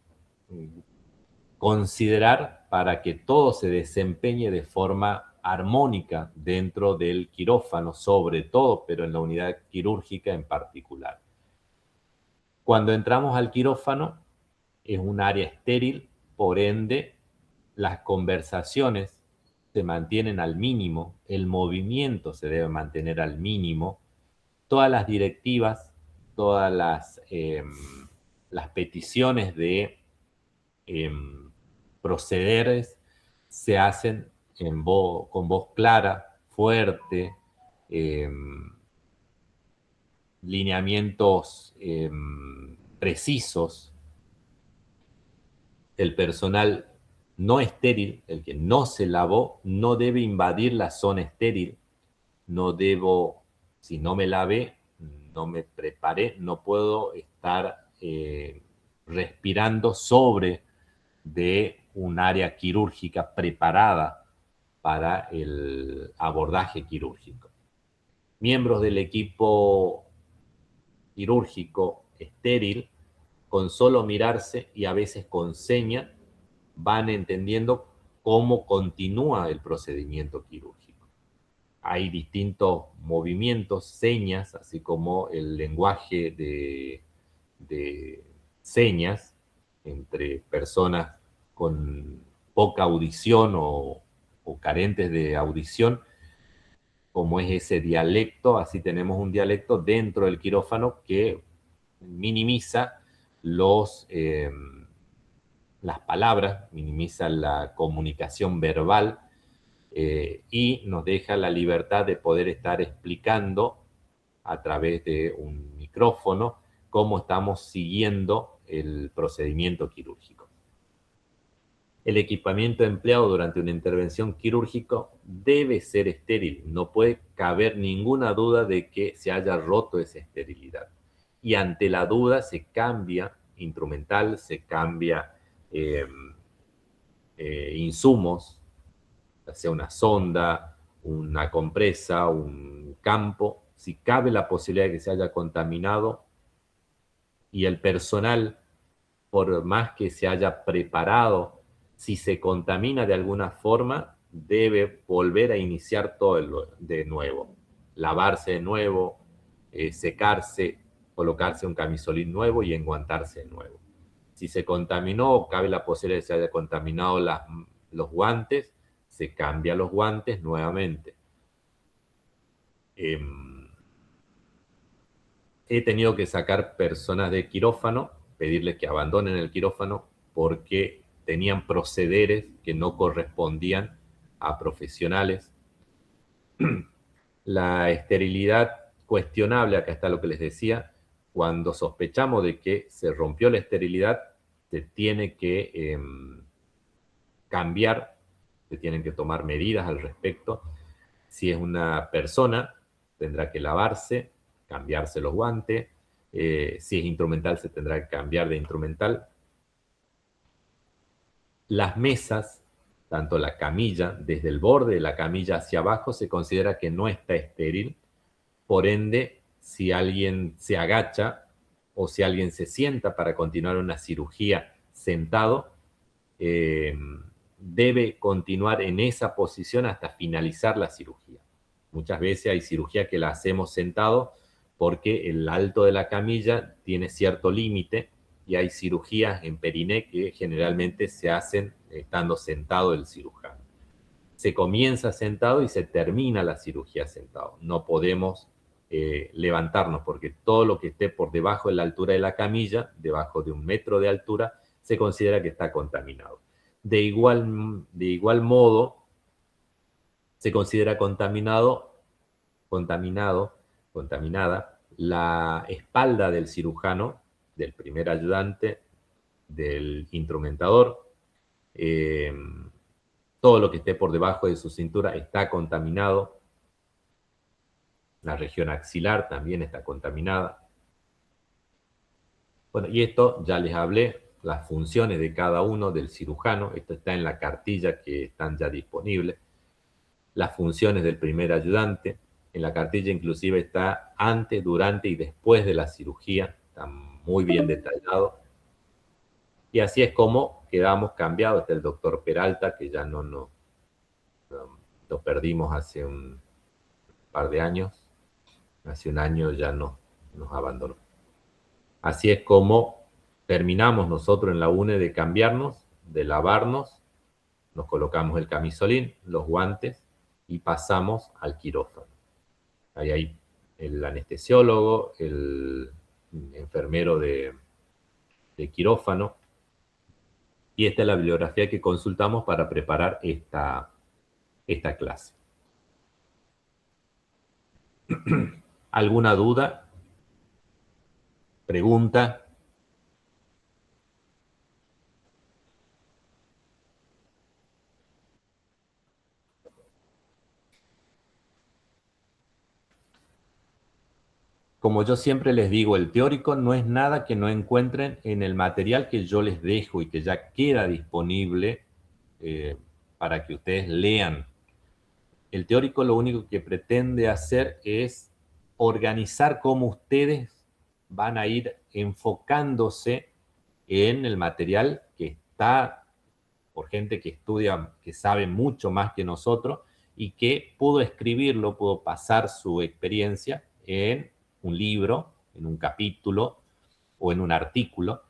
considerar para que todo se desempeñe de forma armónica dentro del quirófano, sobre todo, pero en la unidad quirúrgica en particular. Cuando entramos al quirófano, es un área estéril, por ende, las conversaciones se mantienen al mínimo, el movimiento se debe mantener al mínimo, todas las directivas, todas las peticiones de procederes se hacen con voz clara, fuerte, lineamientos precisos. El personal no estéril, el que no se lavó, no debe invadir la zona estéril. No debo, si no me lavé, no me preparé, no puedo estar respirando sobre de un área quirúrgica preparada para el abordaje quirúrgico. Miembros del equipo quirúrgico estéril, con solo mirarse y a veces con seña, van entendiendo cómo continúa el procedimiento quirúrgico. Hay distintos movimientos, señas, así como el lenguaje de señas entre personas con poca audición o carentes de audición, como es ese dialecto. Así tenemos un dialecto dentro del quirófano que minimiza las palabras, minimiza la comunicación verbal y nos deja la libertad de poder estar explicando a través de un micrófono cómo estamos siguiendo el procedimiento quirúrgico. El equipamiento empleado durante una intervención quirúrgica debe ser estéril. No puede caber ninguna duda de que se haya roto esa esterilidad. Y ante la duda se cambia instrumental, se cambia insumos, ya sea una sonda, una compresa, un campo. Si cabe la posibilidad de que se haya contaminado y el personal, por más que se haya preparado, si se contamina de alguna forma, debe volver a iniciar todo de nuevo. Lavarse de nuevo, secarse, colocarse un camisolín nuevo y enguantarse de nuevo. Si se contaminó, cabe la posibilidad de que se haya contaminado los guantes, se cambia los guantes nuevamente. He tenido que sacar personas de quirófano, pedirles que abandonen el quirófano porque tenían procederes que no correspondían a profesionales. La esterilidad cuestionable, acá está lo que les decía, cuando sospechamos de que se rompió la esterilidad, se tiene que cambiar, se tienen que tomar medidas al respecto. Si es una persona, tendrá que lavarse, cambiarse los guantes. Si es instrumental, se tendrá que cambiar de instrumental. Las mesas, tanto la camilla, desde el borde de la camilla hacia abajo, se considera que no está estéril. Por ende, si alguien se agacha o si alguien se sienta para continuar una cirugía sentado, debe continuar en esa posición hasta finalizar la cirugía. Muchas veces hay cirugía que la hacemos sentado porque el alto de la camilla tiene cierto límite y hay cirugías en periné que generalmente se hacen estando sentado el cirujano. Se comienza sentado y se termina la cirugía sentado. No podemos levantarnos porque todo lo que esté por debajo de la altura de la camilla, debajo de 1 metro de altura, se considera que está contaminado. De igual modo, se considera contaminada la espalda del cirujano, del primer ayudante, del instrumentador. Todo lo que esté por debajo de su cintura está contaminado. La región axilar también está contaminada. Bueno, y esto ya les hablé, las funciones de cada uno del cirujano. Esto está en la cartilla que están ya disponibles. Las funciones del primer ayudante. En la cartilla inclusive está antes, durante y después de la cirugía. Está muy bien detallado. Y así es como quedamos cambiados. Está el doctor Peralta, que ya lo perdimos hace un par de años. Hace un año ya nos abandonó. Así es como terminamos nosotros en la UNE de cambiarnos, de lavarnos, nos colocamos el camisolín, los guantes y pasamos al quirófano. Ahí hay el anestesiólogo, el enfermero de quirófano. Y esta es la bibliografía que consultamos para preparar esta clase. ¿Alguna duda? ¿Pregunta? Como yo siempre les digo, el teórico no es nada que no encuentren en el material que yo les dejo y que ya queda disponible para que ustedes lean. El teórico lo único que pretende hacer es organizar cómo ustedes van a ir enfocándose en el material que está por gente que estudia, que sabe mucho más que nosotros y que pudo escribirlo, pudo pasar su experiencia en un libro, en un capítulo o en un artículo,